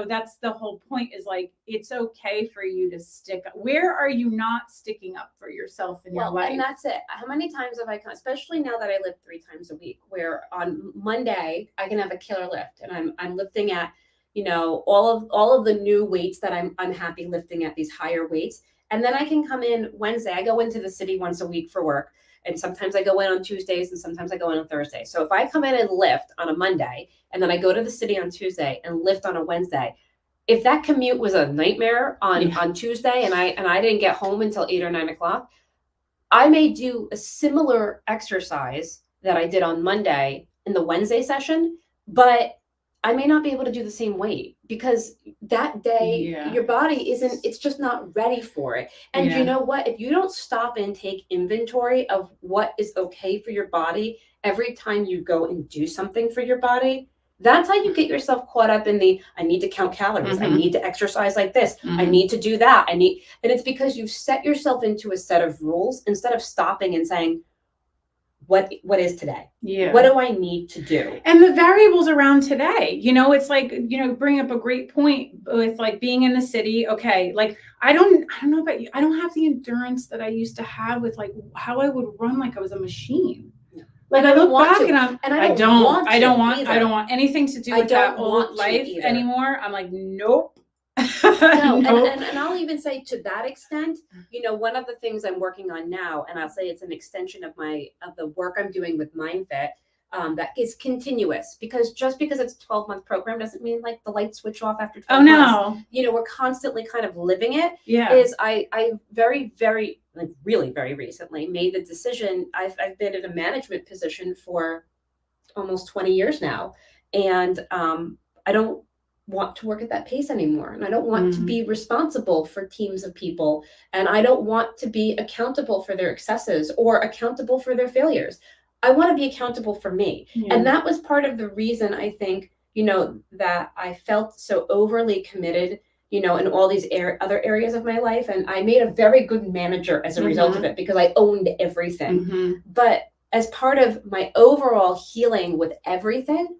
that's the whole point, is like, it's okay for you to stick up. Where are you not sticking up for yourself in your life? And that's it. How many times have I come, especially now that I lift 3 times a week, where on Monday I can have a killer lift and I'm lifting at, all of the new weights that I'm happy lifting at, these higher weights. And then I can come in Wednesday. I go into the city once a week for work. And sometimes I go in on Tuesdays and sometimes I go in on Thursday. So if I come in and lift on a Monday and then I go to the city on Tuesday and lift on a Wednesday, if that commute was a nightmare on Tuesday and I didn't get home until 8 or 9 o'clock, I may do a similar exercise that I did on Monday in the Wednesday session, but I may not be able to do the same weight because that day your body it's just not ready for it. And you know what? If you don't stop and take inventory of what is okay for your body every time you go and do something for your body, that's how you get yourself caught up in I need to count calories. I need to exercise like this. I need to do that. And it's because you've set yourself into a set of rules instead of stopping and saying, what is today? Yeah. What do I need to do? And the variables around today, it's like, bring up a great point with like being in the city. Okay. Like, I don't know about you. I don't have the endurance that I used to have with like how I would run like I was a machine. Like I look back and I don't want anything to do with that old life anymore. I'm like, nope. No, nope. And I'll even say to that extent, one of the things I'm working on now, and I'll say it's an extension of the work I'm doing with MindFit, that is continuous, because just because it's a 12-month program doesn't mean like the lights switch off after 12 months. We're constantly kind of living it. Yeah. Is I very, very, like really very recently made the decision. I've been in a management position for almost 20 years now. And I don't want to work at that pace anymore. And I don't want to be responsible for teams of people. And I don't want to be accountable for their excesses or accountable for their failures. I want to be accountable for me. Yeah. And that was part of the reason I think, that I felt so overly committed, in all these other areas of my life. And I made a very good manager as a result of it because I owned everything. But as part of my overall healing with everything,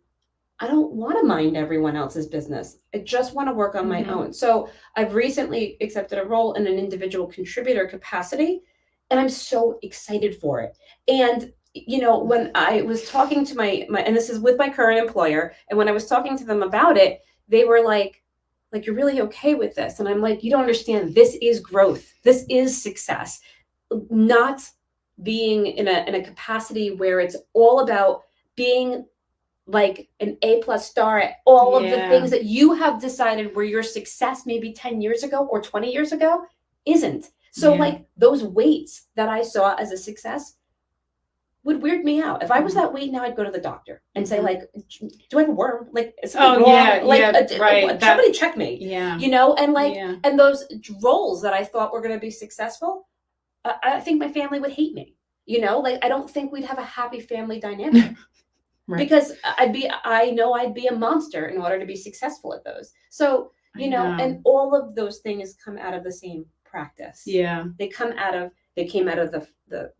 I don't want to mind everyone else's business. I just want to work on my own. So I've recently accepted a role in an individual contributor capacity, and I'm so excited for it. And, when I was talking to my, and this is with my current employer, and when I was talking to them about it, they were like, you're really okay with this? And I'm like, you don't understand. This is growth. This is success. Not being in a capacity where it's all about being like an A+ star at all of the things that you have decided were your success maybe 10 years ago or 20 years ago isn't. So like those weights that I saw as a success would weird me out. If I was that weight now, I'd go to the doctor and say like, do I have a worm? Like, is something wrong? Like, somebody check me. Yeah. And those roles that I thought were going to be successful, I think my family would hate me. I don't think we'd have a happy family dynamic. Right. Because I know I'd be a monster in order to be successful at those. So, and all of those things come out of the same practice. Yeah. They came out of the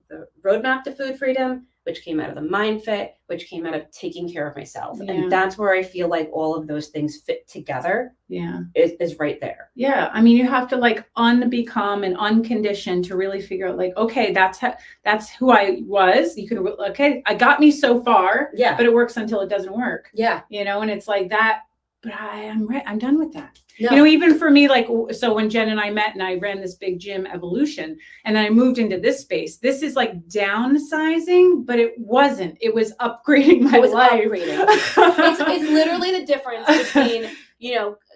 roadmap to food freedom, which came out of the MindFit, which came out of taking care of myself. Yeah. And that's where I feel like all of those things fit together. Yeah. Is right there. Yeah. I mean, you have to like unbecome and uncondition to really figure out like, okay, that's who I was. You could, I got me so far, but it works until it doesn't work. Yeah. And it's like that, but I'm done with that. No. Even for me, like, so when Jen and I met and I ran this big gym Evolution and then I moved into this space, this is like downsizing, but it wasn't. It was upgrading my life. It's literally the difference between,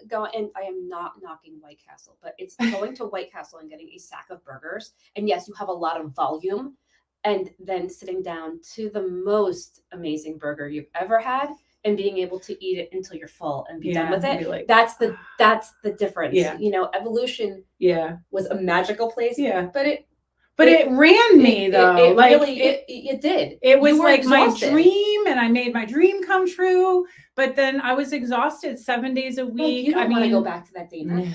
going, and I am not knocking White Castle, but it's going to White Castle and getting a sack of burgers. And yes, you have a lot of volume, and then sitting down to the most amazing burger you've ever had and being able to eat it until you're full and be done with it. Like, that's the difference. Yeah. Evolution was a magical place. Yeah. But it ran me though. It did. It was like exhausted. My dream, and I made my dream come true. But then I was exhausted 7 days a week. Well, you don't want to go back to that, Dana.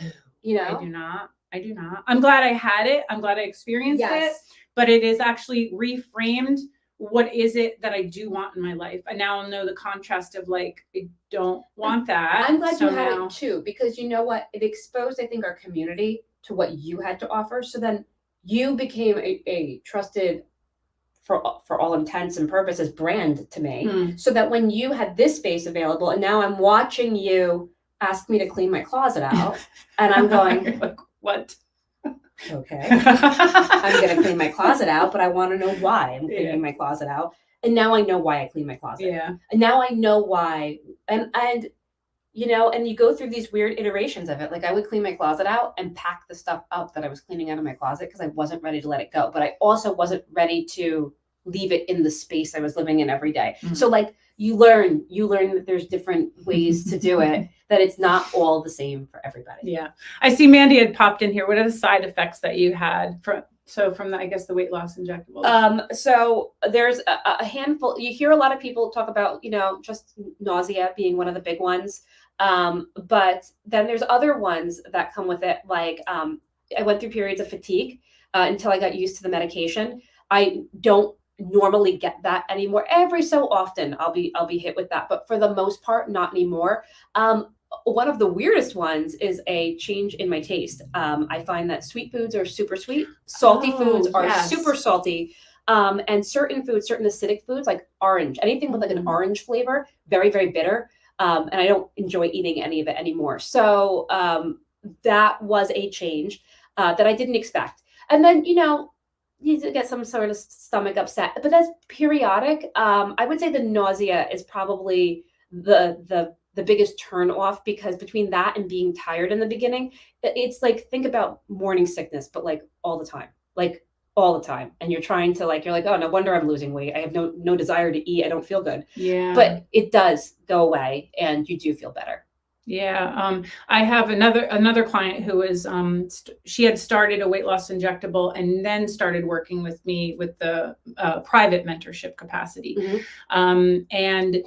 I do not. I'm glad I had it. I'm glad I experienced it. But it is actually reframed what is it that I do want in my life? And now I'll know the contrast of like, I don't want that. I'm glad So you had now, it too, because you know what? It exposed, I think, our community to what you had to offer. So then you became a trusted, for all intents and purposes, brand to me. So that when you had this space available, and now I'm watching you ask me to clean my closet out, and I'm going, like, what? Okay, I'm going to clean my closet out, but I want to know why I'm cleaning my closet out. And now I know why I clean my closet. Yeah. And now I know why. And you know, and you go through these weird iterations of it. Like I would clean my closet out and pack the stuff up that I was cleaning out of my closet because I wasn't ready to let it go. But I also wasn't ready to leave it in the space I was living in every day. So like you learn that there's different ways to do it, that it's not all the same for everybody. Yeah. I see Mandy had popped in here. What are the side effects that you had from the, I guess, the weight loss injectables? So there's a handful. You hear a lot of people talk about, you know, just nausea being one of the big ones. But then there's other ones that come with it. Like I went through periods of fatigue until I got used to the medication. I don't normally get that anymore. Every so often I'll be hit with that, but for the most part, not anymore. One of the weirdest ones is a change in my taste. I find that sweet foods are super sweet, salty foods are super salty, and certain foods, certain acidic foods like orange, anything with like an orange flavor, very, very bitter. And I don't enjoy eating any of it anymore. So that was a change that I didn't expect. And then, you know, you get some sort of stomach upset, but that's periodic. I would say the nausea is probably the biggest turn off, because between that and being tired in the beginning, it's like, think about morning sickness, but like all the time, and you're trying to you're like, oh, no wonder I'm losing weight. I have no desire to eat. I don't feel good. Yeah. But it does go away and you do feel better. Yeah. I have another client who was, she had started a weight loss injectable and then started working with me with the private mentorship capacity. And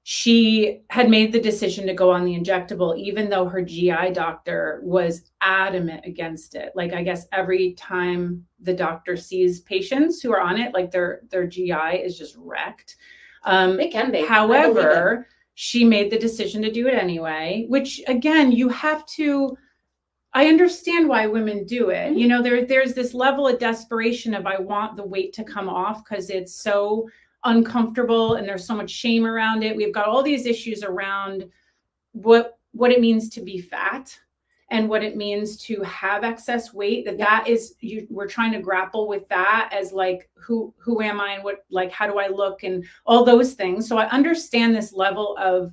she had made the decision to go on the injectable, even though her GI doctor was adamant against it. Like, I guess every time the doctor sees patients who are on it, like their GI is just wrecked. They can be. However, she made the decision to do it anyway, which again, I understand why women do it. You know, there's this level of desperation of, I want the weight to come off because it's so uncomfortable and there's so much shame around it. We've got all these issues around what it means to be fat and what it means to have excess weight. We're trying to grapple with that as like, who am I and what, like, how do I look and all those things. So I understand this level of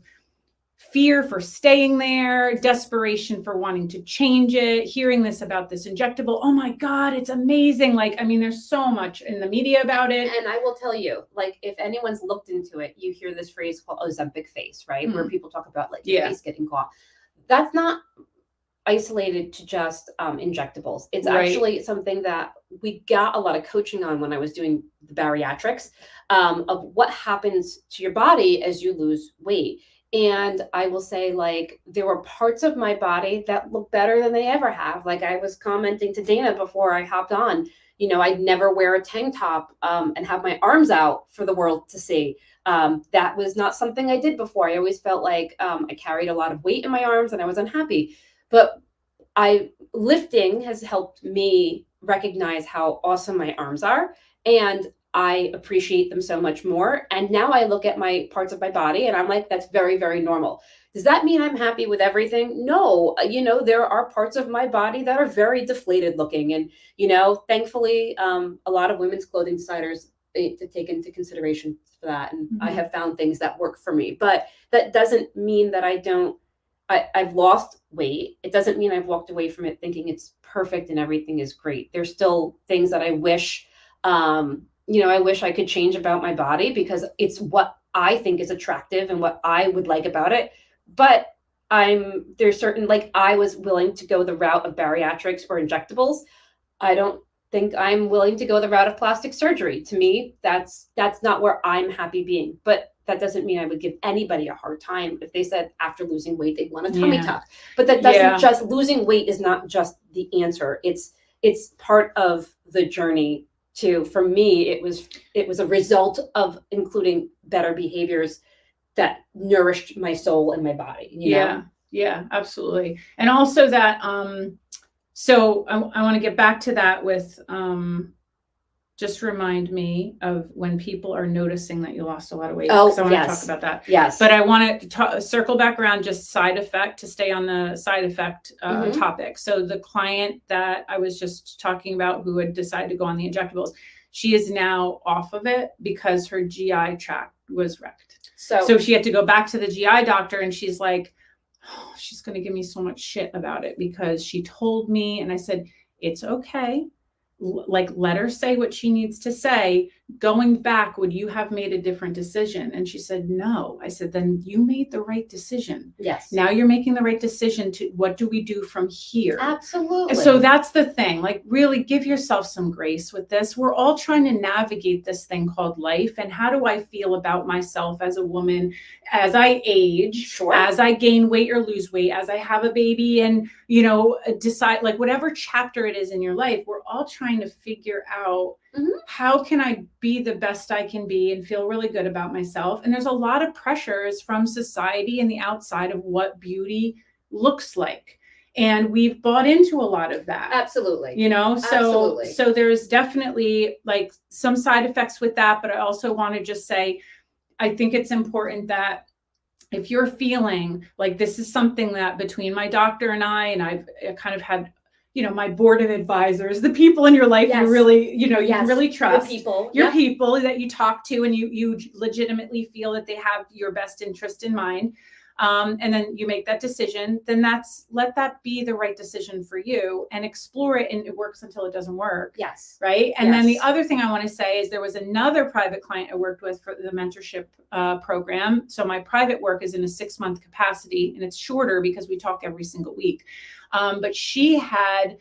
fear for staying there, desperation for wanting to change it, hearing this about this injectable. Oh my God, it's amazing. Like, I mean, there's so much in the media about it. And I will tell you, like, if anyone's looked into it, you hear this phrase called Ozempic face, right? Where people talk about like your face getting gone. That's not isolated to just injectables. It's actually something that we got a lot of coaching on when I was doing the bariatrics, of what happens to your body as you lose weight. And I will say, like, there were parts of my body that look better than they ever have. Like I was commenting to Dana before I hopped on, you know, I'd never wear a tank top and have my arms out for the world to see. That was not something I did before. I always felt like I carried a lot of weight in my arms and I was unhappy. But lifting has helped me recognize how awesome my arms are. And I appreciate them so much more. And now I look at my parts of my body and I'm like, that's very, very normal. Does that mean I'm happy with everything? No. You know, there are parts of my body that are very deflated looking. And, you know, thankfully, a lot of women's clothing designers to take into consideration for that. And I have found things that work for me. But that doesn't mean that I've lost weight. It doesn't mean I've walked away from it thinking it's perfect and everything is great. There's still things that I wish, I wish I could change about my body because it's what I think is attractive and what I would like about it. But there's certain, like, I was willing to go the route of bariatrics or injectables. I don't think I'm willing to go the route of plastic surgery. To me, that's not where I'm happy being. But that doesn't mean I would give anybody a hard time if they said after losing weight, they want a tummy tuck. But that doesn't just, losing weight is not just the answer. It's part of the journey for me, it was a result of including better behaviors that nourished my soul and my body, you know? Yeah, absolutely. And also that, so I want to get back to that with, just remind me of when people are noticing that you lost a lot of weight. Oh, because I want to talk yes. about that. Yes. But I want to circle back around just side effect, to stay on the side effect Mhm. topic. So the client that I was just talking about who had decided to go on the injectables, she is now off of it because her GI tract was wrecked. So she had to go back to the GI doctor, and she's like, oh, she's going to give me so much shit about it because she told me. And I said, it's okay. Like, let her say what she needs to say. Going back, would you have made a different decision? And she said, no. I said, then you made the right decision. Yes. Now you're making the right decision to what do we do from here? Absolutely. So that's the thing. Like, really give yourself some grace with this. We're all trying to navigate this thing called life. And how do I feel about myself as a woman, as I age, Sure. as I gain weight or lose weight, as I have a baby, and, you know, decide, like, whatever chapter it is in your life, we're all trying to figure out, how can I be the best I can be and feel really good about myself? And there's a lot of pressures from society and the outside of what beauty looks like. And we've bought into a lot of that. Absolutely. You know, Absolutely. so there's definitely like some side effects with that. But I also want to just say, I think it's important that if you're feeling like this is something that between my doctor and I've kind of had, you know, my board of advisors, the people in your life, you really, you know, you can really trust your people that you talk to, and you legitimately feel that they have your best interest in mind. And then you make that decision, then let that be the right decision for you, and explore it. And it works until it doesn't work. Yes. Right. And then the other thing I want to say is there was another private client I worked with for the mentorship program. So my private work is in a 6-month capacity, and it's shorter because we talk every single week. But she had,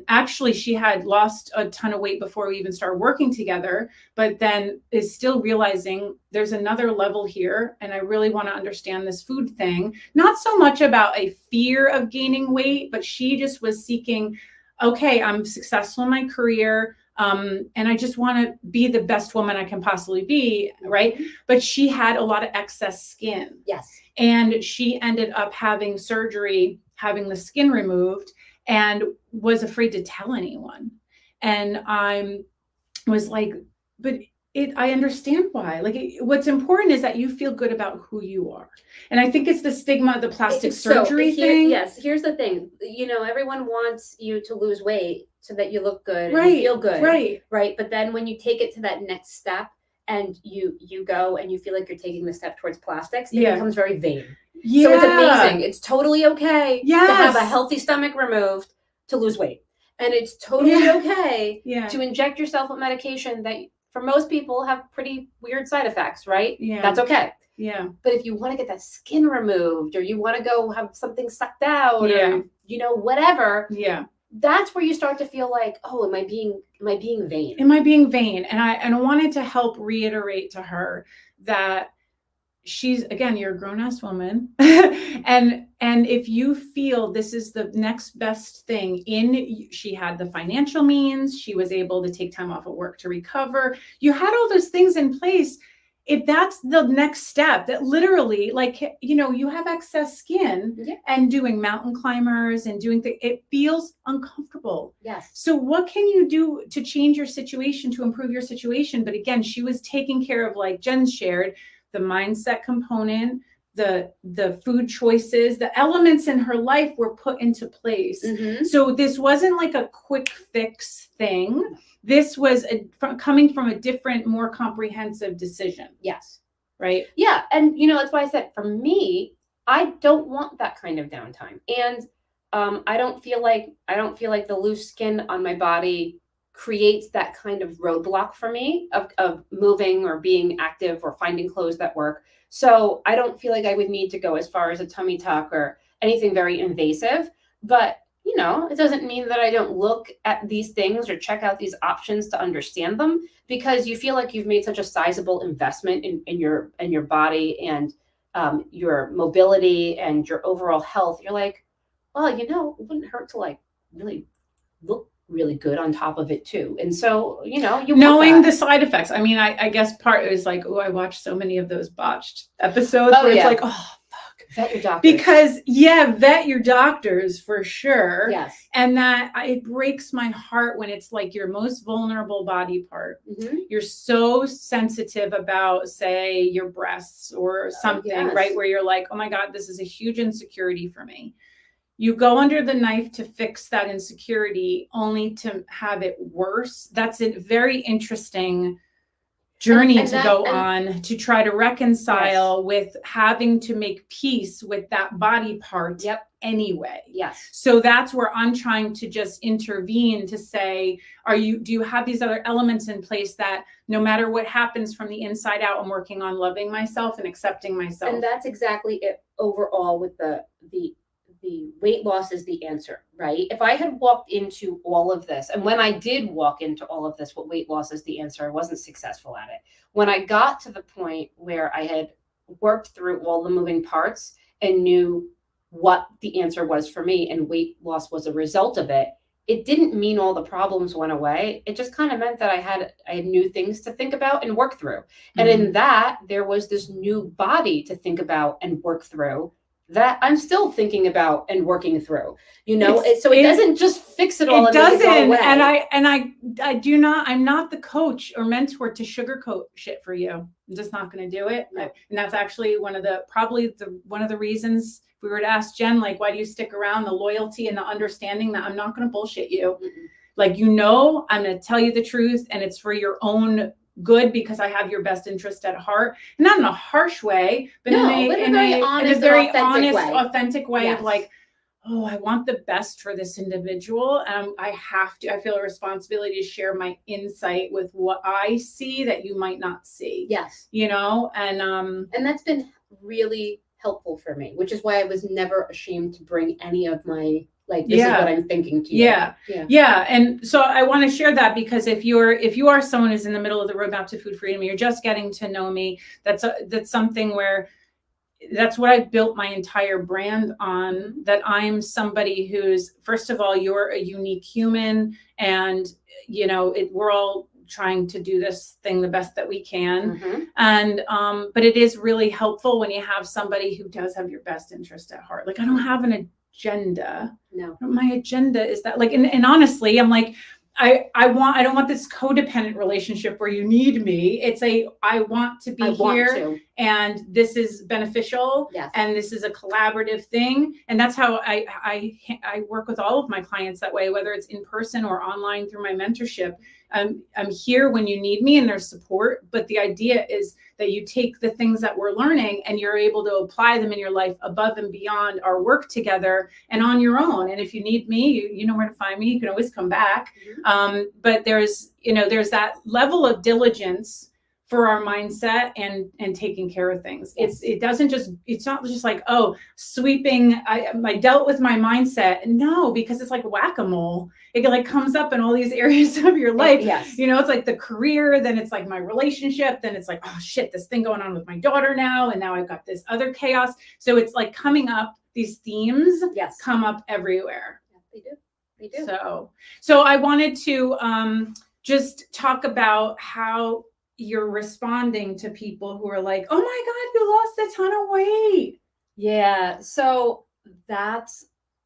actually she had lost a ton of weight before we even started working together, but then is still realizing there's another level here. And I really want to understand this food thing, not so much about a fear of gaining weight, but she just was seeking, okay, I'm successful in my career. And I just want to be the best woman I can possibly be. Right. But she had a lot of excess skin. Yes. And she ended up having surgery, having the skin removed, and was afraid to tell anyone. And I was like, but I understand why. Like, what's important is that you feel good about who you are. And I think it's the stigma of the plastic surgery thing. Yes. Here's the thing. You know, everyone wants you to lose weight so that you look good and Right. you feel good. Right. Right. But then when you take it to that next step, and you go and you feel like you're taking the step towards plastics, it becomes very vain. Yeah. So it's amazing. It's totally okay Yes. to have a healthy stomach removed to lose weight. And it's totally okay to inject yourself with medication that for most people have pretty weird side effects, right? Yeah. That's okay. Yeah. But if you want to get that skin removed, or you want to go have something sucked out, or, you know, whatever. Yeah. That's where you start to feel like, oh, am I being vain? Am I being vain? And I wanted to help reiterate to her that she's, again, you're a grown-ass woman. and if you feel this is the next best thing, she had the financial means, she was able to take time off of work to recover. You had all those things in place. If that's the next step, that literally, like, you know, you have excess skin and doing mountain climbers and doing things, it feels uncomfortable. Yes. So what can you do to change your situation, to improve your situation? But again, she was taking care of, like Jen shared, the mindset component, the food choices, the elements in her life were put into place. So this wasn't like a quick fix thing. This was coming from a different, more comprehensive decision. Yes. Right. Yeah. And, you know, that's why I said, for me, I don't want that kind of downtime. And I don't feel like the loose skin on my body creates that kind of roadblock for me of moving or being active or finding clothes that work. So I don't feel like I would need to go as far as a tummy tuck or anything very invasive. But, you know, it doesn't mean that I don't look at these things or check out these options to understand them, because you feel like you've made such a sizable investment in your body and your mobility and your overall health. You're like, well, you know, it wouldn't hurt to like really look really good on top of it too. And so, you knowing want the that. side effects. I mean, I guess part is like, oh, I watched so many of those botched episodes Oh, where it's yeah. like, oh, Vet your doctors. because vet your doctors for sure. Yes. And that it breaks my heart when it's like your most vulnerable body part. Mm-hmm. You're so sensitive about, say, your breasts or something, yes. right? Where you're like, oh my God, this is a huge insecurity for me. You go under the knife to fix that insecurity only to have it worse. That's a very interesting journey to go on, to try to reconcile with having to make peace with that body part anyway. Yes. So that's where I'm trying to just intervene to say, do you have these other elements in place that no matter what happens from the inside out, I'm working on loving myself and accepting myself. And that's exactly it overall with the weight loss is the answer, right? If I had walked into all of this, and when I did walk into all of this, what weight loss is the answer, I wasn't successful at it. When I got to the point where I had worked through all the moving parts and knew what the answer was for me, and weight loss was a result of it, it didn't mean all the problems went away. It just kind of meant that I had new things to think about and work through. And in that, there was this new body to think about and work through that I'm still thinking about and working through, so it doesn't just fix it all. It doesn't. And I do not, I'm not the coach or mentor to sugarcoat shit for you. I'm just not going to do it. No. And that's actually one of the reasons, if we were to ask Jen, like, why do you stick around? The loyalty and the understanding that I'm not going to bullshit you. Mm-mm. Like, I'm going to tell you the truth, and it's for your own good because I have your best interest at heart, and not in a harsh way, but in a very honest, authentic way of like, oh, I want the best for this individual. I feel a responsibility to share my insight with what I see that you might not see. Yes. And that's been really helpful for me, which is why I was never ashamed to bring any of my, like, this is what I'm thinking to you. Yeah. And so I want to share that, because if you are someone who's in the middle of the roadmap to food freedom, you're just getting to know me, that's something where that's what I've built my entire brand on, that I'm somebody who's, first of all, you're a unique human, and we're all trying to do this thing the best that we can. Mm-hmm. And but it is really helpful when you have somebody who does have your best interest at heart. Like, I don't have an agenda. No. My agenda is that, like, and honestly, I'm like, I don't want this codependent relationship where you need me. It's I want to be here, and this is beneficial. Yes. And this is a collaborative thing. And that's how I work with all of my clients that way, whether it's in person or online through my mentorship. I'm here when you need me, and there's support. But the idea is that you take the things that we're learning and you're able to apply them in your life above and beyond our work together and on your own. And if you need me, you know where to find me. You can always come back. Mm-hmm. But there's that level of diligence for our mindset and taking care of things. Yes. It's not just like, oh, sweeping, I dealt with my mindset. No, because it's like whack-a-mole. It like comes up in all these areas of your life. Yes. It's like the career, then it's like my relationship, then it's like, oh shit, this thing going on with my daughter now, and now I've got this other chaos. So it's like coming up, these themes come up everywhere. Yes, they do. So I wanted to just talk about how you're responding to people who are like, oh my God, you lost a ton of weight. Yeah. So that's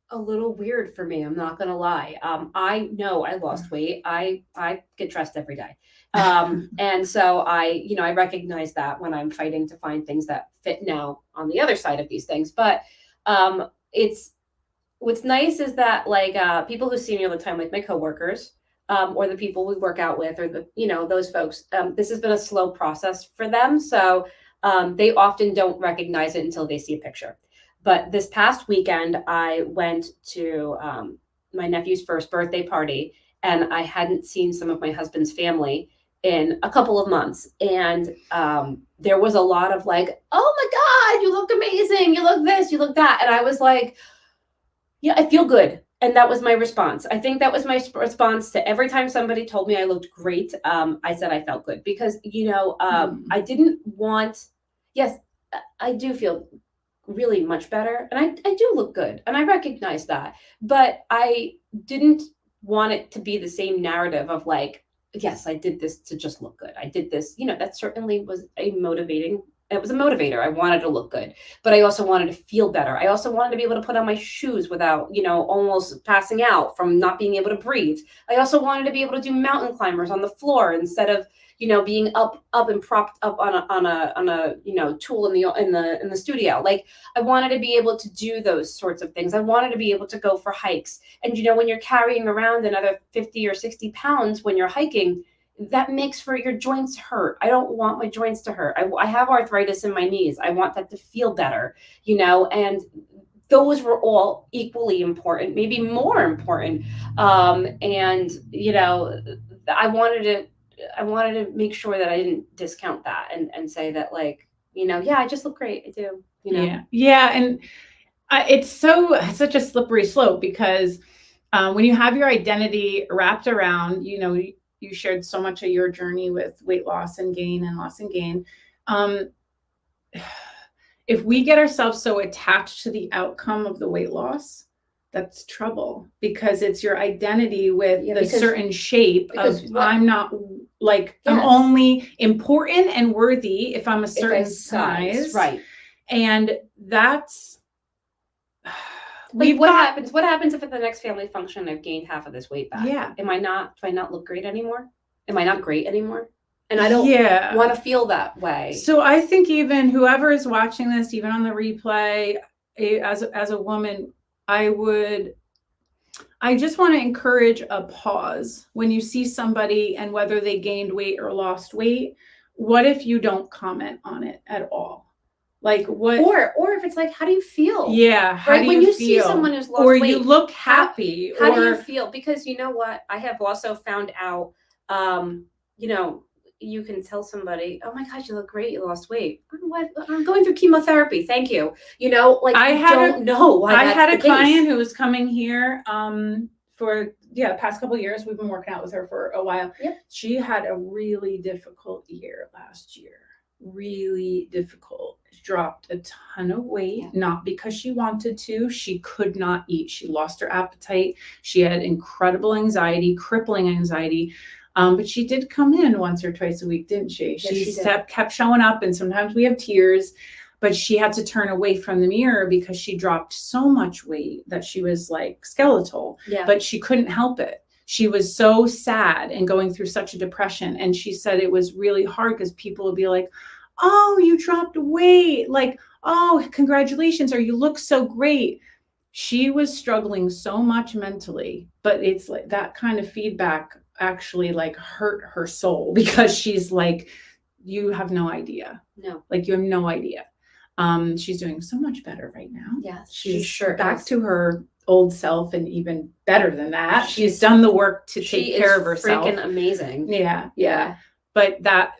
a little weird for me. I'm not going to lie. I know I lost weight. I get dressed every day. And so I recognize that when I'm fighting to find things that fit now on the other side of these things. But what's nice is that, like, people who see me all the time, like my coworkers, or the people we work out with, or those folks, this has been a slow process for them. So they often don't recognize it until they see a picture. But this past weekend, I went to my nephew's first birthday party, and I hadn't seen some of my husband's family in a couple of months. And there was a lot of like, oh my God, you look amazing. You look this, you look that. And I was like, yeah, I feel good. And that was my response. I think that was my response to every time somebody told me I looked great. I said I felt good because, I didn't want, yes, I do feel really much better. And I do look good. And I recognize that. But I didn't want it to be the same narrative of like, yes, I did this to just look good. I did this, that certainly was it was a motivator. I wanted to look good, but I also wanted to feel better. I also wanted to be able to put on my shoes without, almost passing out from not being able to breathe. I also wanted to be able to do mountain climbers on the floor instead of, being up and propped up on a tool in the studio. Like, I wanted to be able to do those sorts of things. I wanted to be able to go for hikes. And, when you're carrying around another 50 or 60 pounds when you're hiking, that makes for your joints hurt. I don't want my joints to hurt. I have arthritis in my knees. I want that to feel better, and those were all equally important, maybe more important. And, I wanted to make sure that I didn't discount that and say that, like, yeah, I just look great. I do, Yeah. And it's such a slippery slope, because when you have your identity wrapped around, you shared so much of your journey with weight loss and gain and loss and gain. If we get ourselves so attached to the outcome of the weight loss, that's trouble, because it's your identity with the certain shape of I'm not like, I'm only important and worthy if I'm a certain size. Right. And that's, what happens if at the next family function I've gained half of this weight back? Yeah. Do I not look great anymore? Am I not great anymore? And I don't want to feel that way. So I think even whoever is watching this, even on the replay, as a woman, I just want to encourage a pause when you see somebody, and whether they gained weight or lost weight, what if you don't comment on it at all? Like, what? Or if it's like, how do you feel? Yeah. How do you see someone who's lost weight, or you look happy, how do you feel? Because you know what? I have also found out, you can tell somebody, oh my gosh, you look great. You lost weight. I'm going through chemotherapy. Thank you. Like, I don't know why. I had a client who was coming here for the past couple of years. We've been working out with her for a while. Yep. She had a really difficult year last year. Really difficult. Dropped a ton of weight, not because she wanted to. She could not eat. She lost her appetite. She had incredible anxiety, crippling anxiety. But she did come in once or twice a week, didn't she? Yes, she kept showing up, and sometimes we have tears, but she had to turn away from the mirror because she dropped so much weight that she was like skeletal, but she couldn't help it. She was so sad and going through such a depression. And she said it was really hard because people would be like, oh, you dropped weight. Like, oh, congratulations. Or you look so great. She was struggling so much mentally, but it's like that kind of feedback actually like hurt her soul, because she's like, you have no idea. No. Like, you have no idea. She's doing so much better right now. Yes, she's sure back to her old self, and even better than that. She's done the work to take care of herself. Freaking amazing. Yeah. But that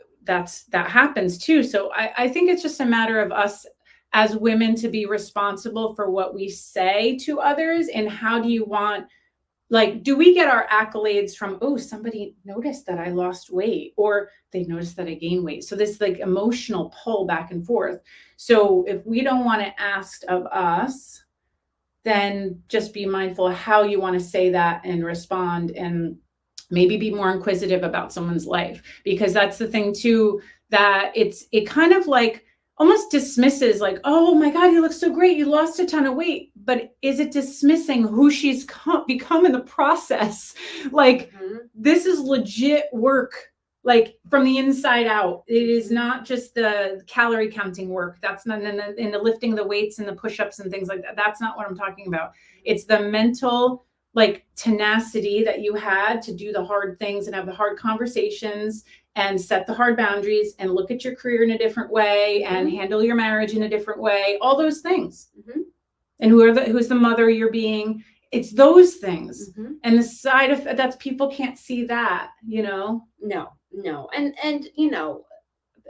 happens too. So I think it's just a matter of us as women to be responsible for what we say to others. And how do you want, like, do we get our accolades from, oh, somebody noticed that I lost weight, or they noticed that I gained weight? So this like emotional pull back and forth. So if we don't want it asked of us, then just be mindful of how you want to say that and respond, and maybe be more inquisitive about someone's life, because that's the thing too, that it kind of like almost dismisses, like, oh my God, you look so great. You lost a ton of weight. But is it dismissing who she's become in the process? Like, this is legit work, like from the inside out. It is not just the calorie counting work. That's not in the lifting the weights and the push-ups and things like that. That's not what I'm talking about. It's the mental, like, tenacity that you had to do the hard things and have the hard conversations and set the hard boundaries and look at your career in a different way and handle your marriage in a different way, all those things. And who's the mother you're being? It's those things. And the side of that's, people can't see that, No. And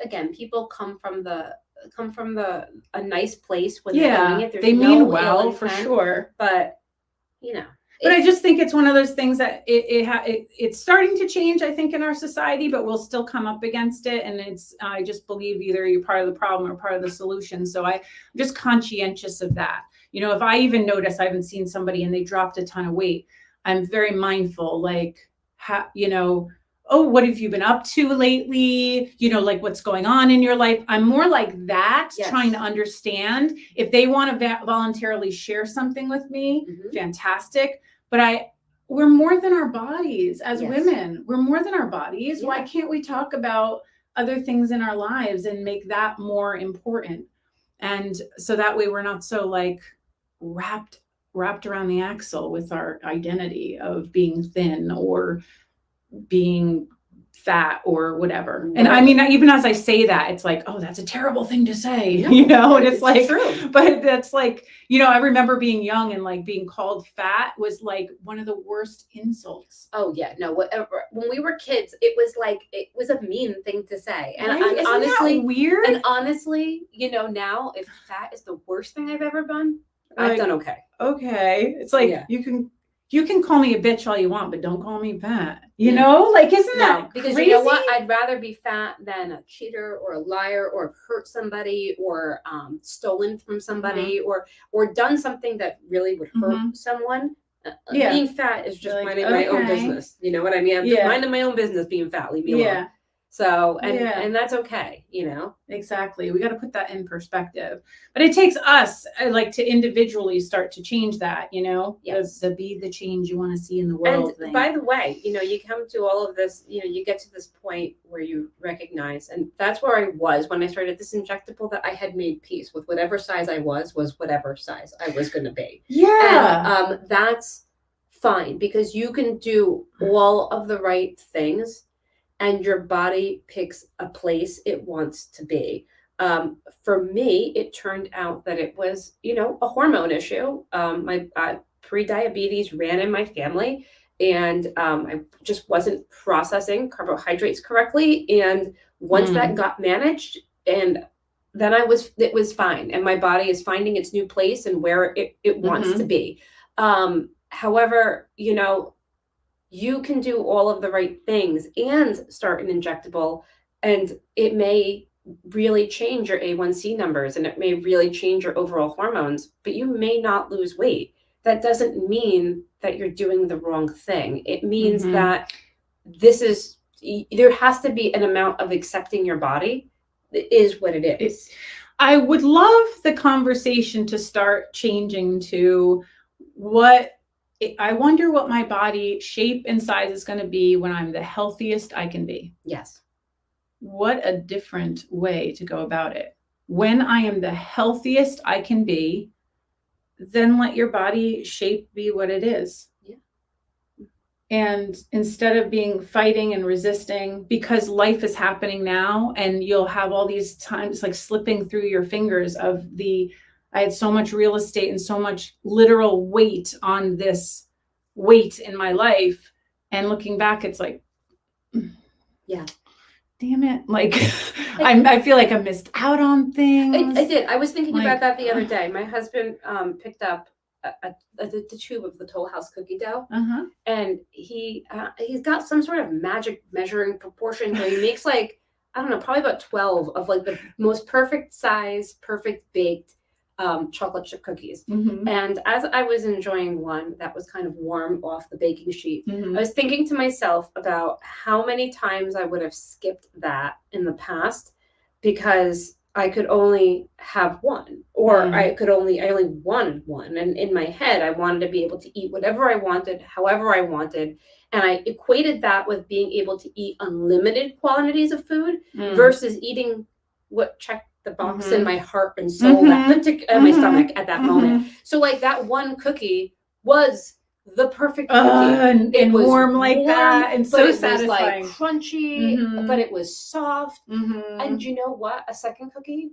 again, people come from a nice place when they're doing it. There's they mean well, for sure. But But I just think it's one of those things that it's starting to change, I think, in our society, but we'll still come up against it. And I just believe either you're part of the problem or part of the solution. So I'm just conscientious of that. If I even notice I haven't seen somebody and they dropped a ton of weight, I'm very mindful, like, oh, what have you been up to lately? Like what's going on in your life. I'm more like that, Yes. trying to understand. If they want to voluntarily share something with me, fantastic. But we're more than our bodies as women. We're more than our bodies. Why can't we talk about other things in our lives and make that more important? And so that way we're not so like wrapped around the axle with our identity of being thin or being fat or whatever. And I mean, even as I say that, it's like, oh, that's a terrible thing to say, and it's like, true. But that's like, I remember being young and like being called fat was like one of the worst insults. Oh yeah, no, whatever. When we were kids, it was a mean thing to say. And Isn't honestly, that weird? And honestly, now if fat is the worst thing I've ever done, I've done okay. Okay. It's like, you can call me a bitch all you want, but don't call me fat. Like, isn't that because crazy? You know what? I'd rather be fat than a cheater or a liar or hurt somebody or stolen from somebody or done something that really would hurt someone. Being fat is just minding my own business. You know what I mean? I'm just minding my own business being fat. Leave me alone. So, and that's okay, Exactly. We got to put that in perspective. But it takes us like to individually start to change that, Yes. The be the change you want to see in the world. And by the way, you come to all of this, you get to this point where you recognize, and that's where I was when I started this injectable, that I had made peace with whatever size I was whatever size I was going to be. Yeah. And that's fine because you can do all of the right things and your body picks a place it wants to be. For me, it turned out that it was, a hormone issue. My pre-diabetes ran in my family, and I just wasn't processing carbohydrates correctly. And once that got managed, and then it was fine. And my body is finding its new place and where it wants to be. However, you can do all of the right things and start an injectable, and it may really change your A1C numbers and it may really change your overall hormones, but you may not lose weight. That doesn't mean that you're doing the wrong thing. It means that there has to be an amount of accepting your body. It is what it is. I would love the conversation to start changing to I wonder what my body shape and size is going to be when I'm the healthiest I can be. Yes. What a different way to go about it. When I am the healthiest I can be, then let your body shape be what it is. Yeah. And instead of fighting and resisting, because life is happening now and you'll have all these times like slipping through your fingers I had so much real estate and so much literal weight on this weight in my life. And looking back, it's like, damn it. Like, I feel like I missed out on things. I did. I was thinking about that the other day. My husband picked up the tube of the Toll House cookie dough. And he's got some sort of magic measuring proportion where he makes like, I don't know, probably about 12 of like the most perfect size, perfect baked chocolate chip cookies. And as I was enjoying one that was kind of warm off the baking sheet, I was thinking to myself about how many times I would have skipped that in the past because I could only have one, or I only wanted one. And in my head, I wanted to be able to eat whatever I wanted, however I wanted. And I equated that with being able to eat unlimited quantities of food versus eating what checked the box in my heart and soul, my stomach at that moment. So like that one cookie was the perfect cookie. It was warm like that and so It satisfying. was like crunchy, but it was soft. And you know what? A second cookie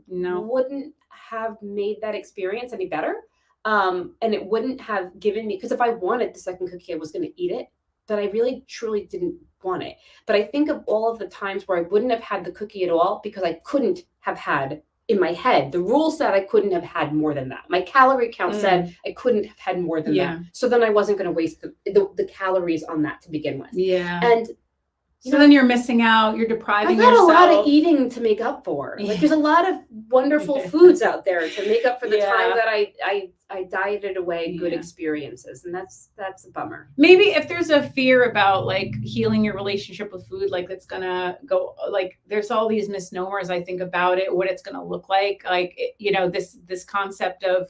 wouldn't have made that experience any better. And it wouldn't have given me, because if I wanted the second cookie, I was going to eat it, but I really truly didn't want it. But I think of all of the times where I wouldn't have had the cookie at all because I couldn't have had, in my head, the rule said I couldn't have had more than that. My calorie count said I couldn't have had more than that. So then I wasn't going to waste the calories on that to begin with. Yeah. And So then you're missing out. You're depriving I've got yourself. a lot of eating to make up for. Like there's a lot of wonderful foods out there to make up for the time that I dieted away good experiences, and that's a bummer. Maybe if there's a fear about like healing your relationship with food, like it's gonna go, like there's all these misnomers I think about it, what it's gonna look like this concept of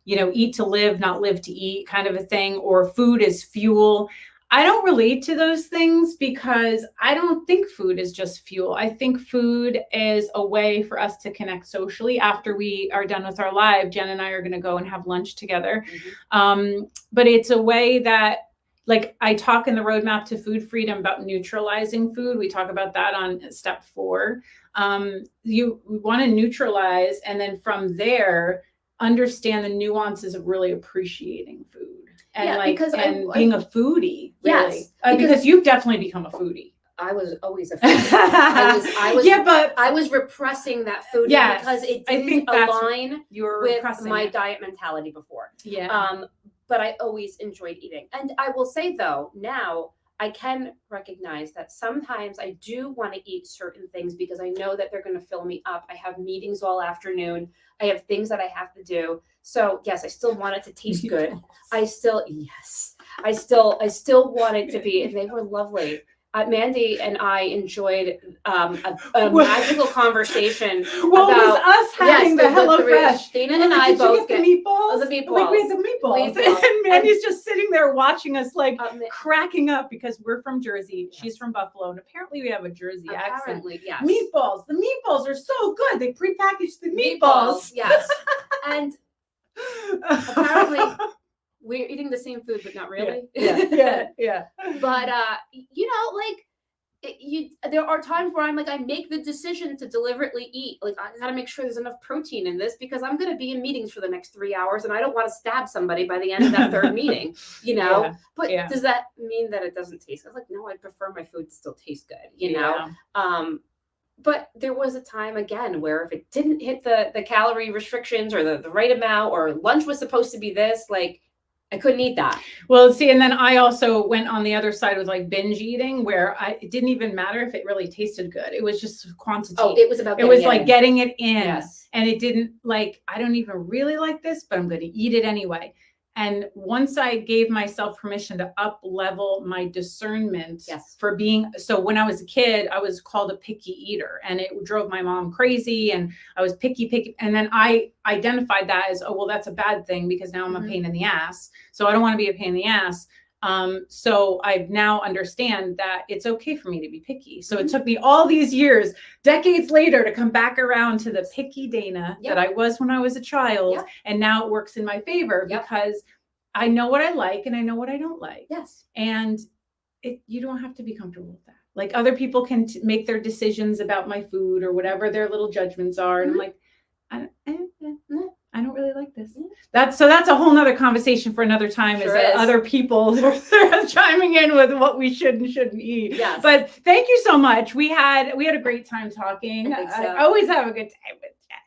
eat to live, not live to eat kind of a thing, or food is fuel. I don't relate to those things because I don't think food is just fuel. I think food is a way for us to connect socially. After we are done with our live, Jen and I are going to go and have lunch together. But it's a way that, like, I talk in the roadmap to food freedom about neutralizing food. We talk about that on step 4. You want to neutralize, and then from there, understand the nuances of really appreciating food. And being a foodie, really. Yes, because you've definitely become a foodie. I was always a foodie. But I was repressing that foodie because it didn't align with my diet mentality before. But I always enjoyed eating. And I will say though, now I can recognize that sometimes I do want to eat certain things because I know that they're going to fill me up. I have meetings all afternoon. I have things that I have to do. So yes, I still want it to taste good. I still want it to be, and they were lovely. Mandy and I enjoyed a magical conversation about was us having the HelloFresh. Dana and I both get the meatballs. The meatballs. Like we had the meatballs. And Mandy's just sitting there watching us, like cracking up because we're from Jersey. Yes. She's from Buffalo, and apparently we have a Jersey accent. Yes. Meatballs. The meatballs are so good. They prepackaged the meatballs. Yes. And apparently we're eating the same food, but not really. Yeah. But there are times where I'm like, I make the decision to deliberately eat. Like, I gotta make sure there's enough protein in this because I'm gonna be in meetings for the next 3 hours, and I don't want to stab somebody by the end of that third meeting. But does that mean that it doesn't taste? I was like, no, I prefer my food to still taste good. But there was a time again where if it didn't hit the calorie restrictions or the right amount, or lunch was supposed to be this, like, I couldn't eat that. Well, see, and then I also went on the other side with like binge eating, where it didn't even matter if it really tasted good. It was just quantity. Oh, it was about getting it in. Yes. And it didn't, like, I don't even really like this, but I'm going to eat it anyway. And once I gave myself permission to up level my discernment for being, so when I was a kid, I was called a picky eater, and it drove my mom crazy, and I was picky. And then I identified that as, oh, well, that's a bad thing because now I'm a pain in the ass. So I don't want to be a pain in the ass. So I now understand that it's okay for me to be picky. So it took me all these years, decades later, to come back around to the picky Dana that I was when I was a child. And now it works in my favor because I know what I like and I know what I don't like. Yes. And you don't have to be comfortable with that. Like, other people can make their decisions about my food or whatever their little judgments are. And I'm like, I don't really like this. That's a whole nother conversation for another time. Sure is other people chiming in with what we should and shouldn't eat. Yes. But thank you so much. We had a great time talking. I always have a good time with Jen.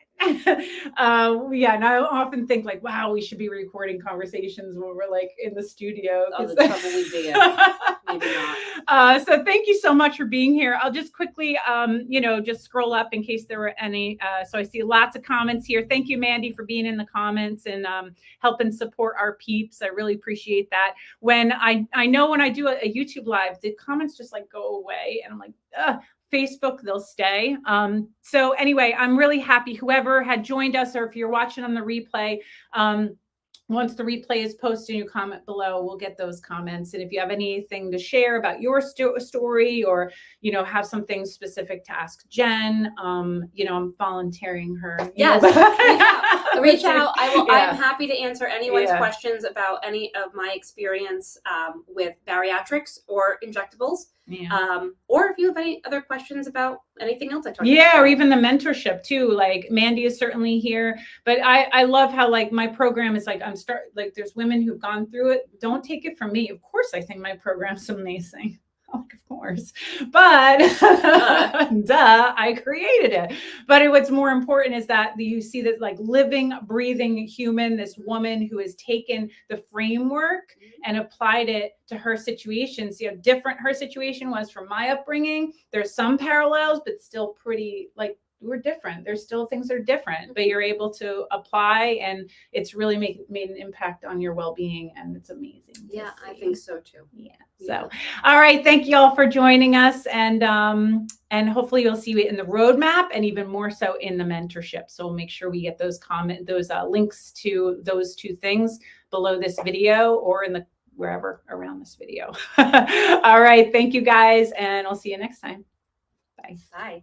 And I often think like, wow, we should be recording conversations when we're like in the studio. Oh, the trouble would be maybe not. So thank you so much for being here. I'll just quickly, just scroll up in case there were any. So I see lots of comments here. Thank you, Mandy, for being in the comments and helping support our peeps. I really appreciate that. When I know when I do a YouTube live, the comments just like go away, and I'm like, ugh. Facebook, they'll stay. So anyway, I'm really happy whoever had joined us, or if you're watching on the replay, once the replay is posted, you comment below, we'll get those comments. And if you have anything to share about your story, or, have something specific to ask Jen, I'm volunteering her. Yes. Reach out. I'm happy to answer anyone's questions about any of my experience with bariatrics or injectables. Or if you have any other questions about anything else I talked about. Or even the mentorship too. Like, Mandy is certainly here, but I love how like my program is like, there's women who've gone through it. Don't take it from me. Of course, I think my program's amazing. Like, of course, but duh, I created it. But what's more important is that you see this like living, breathing human, this woman who has taken the framework and applied it to her situation. See how different her situation was from my upbringing. There's some parallels, but still pretty like we're different. There's still things that are different, but you're able to apply, and it's really made an impact on your well-being, and it's amazing. Yeah, I think so too. Yeah. So, all right. Thank you all for joining us, and hopefully you'll see it in the roadmap, and even more so in the mentorship. So we'll make sure we get those links to those two things below this video or in the wherever around this video. All right. Thank you guys, and I'll see you next time. Bye. Bye.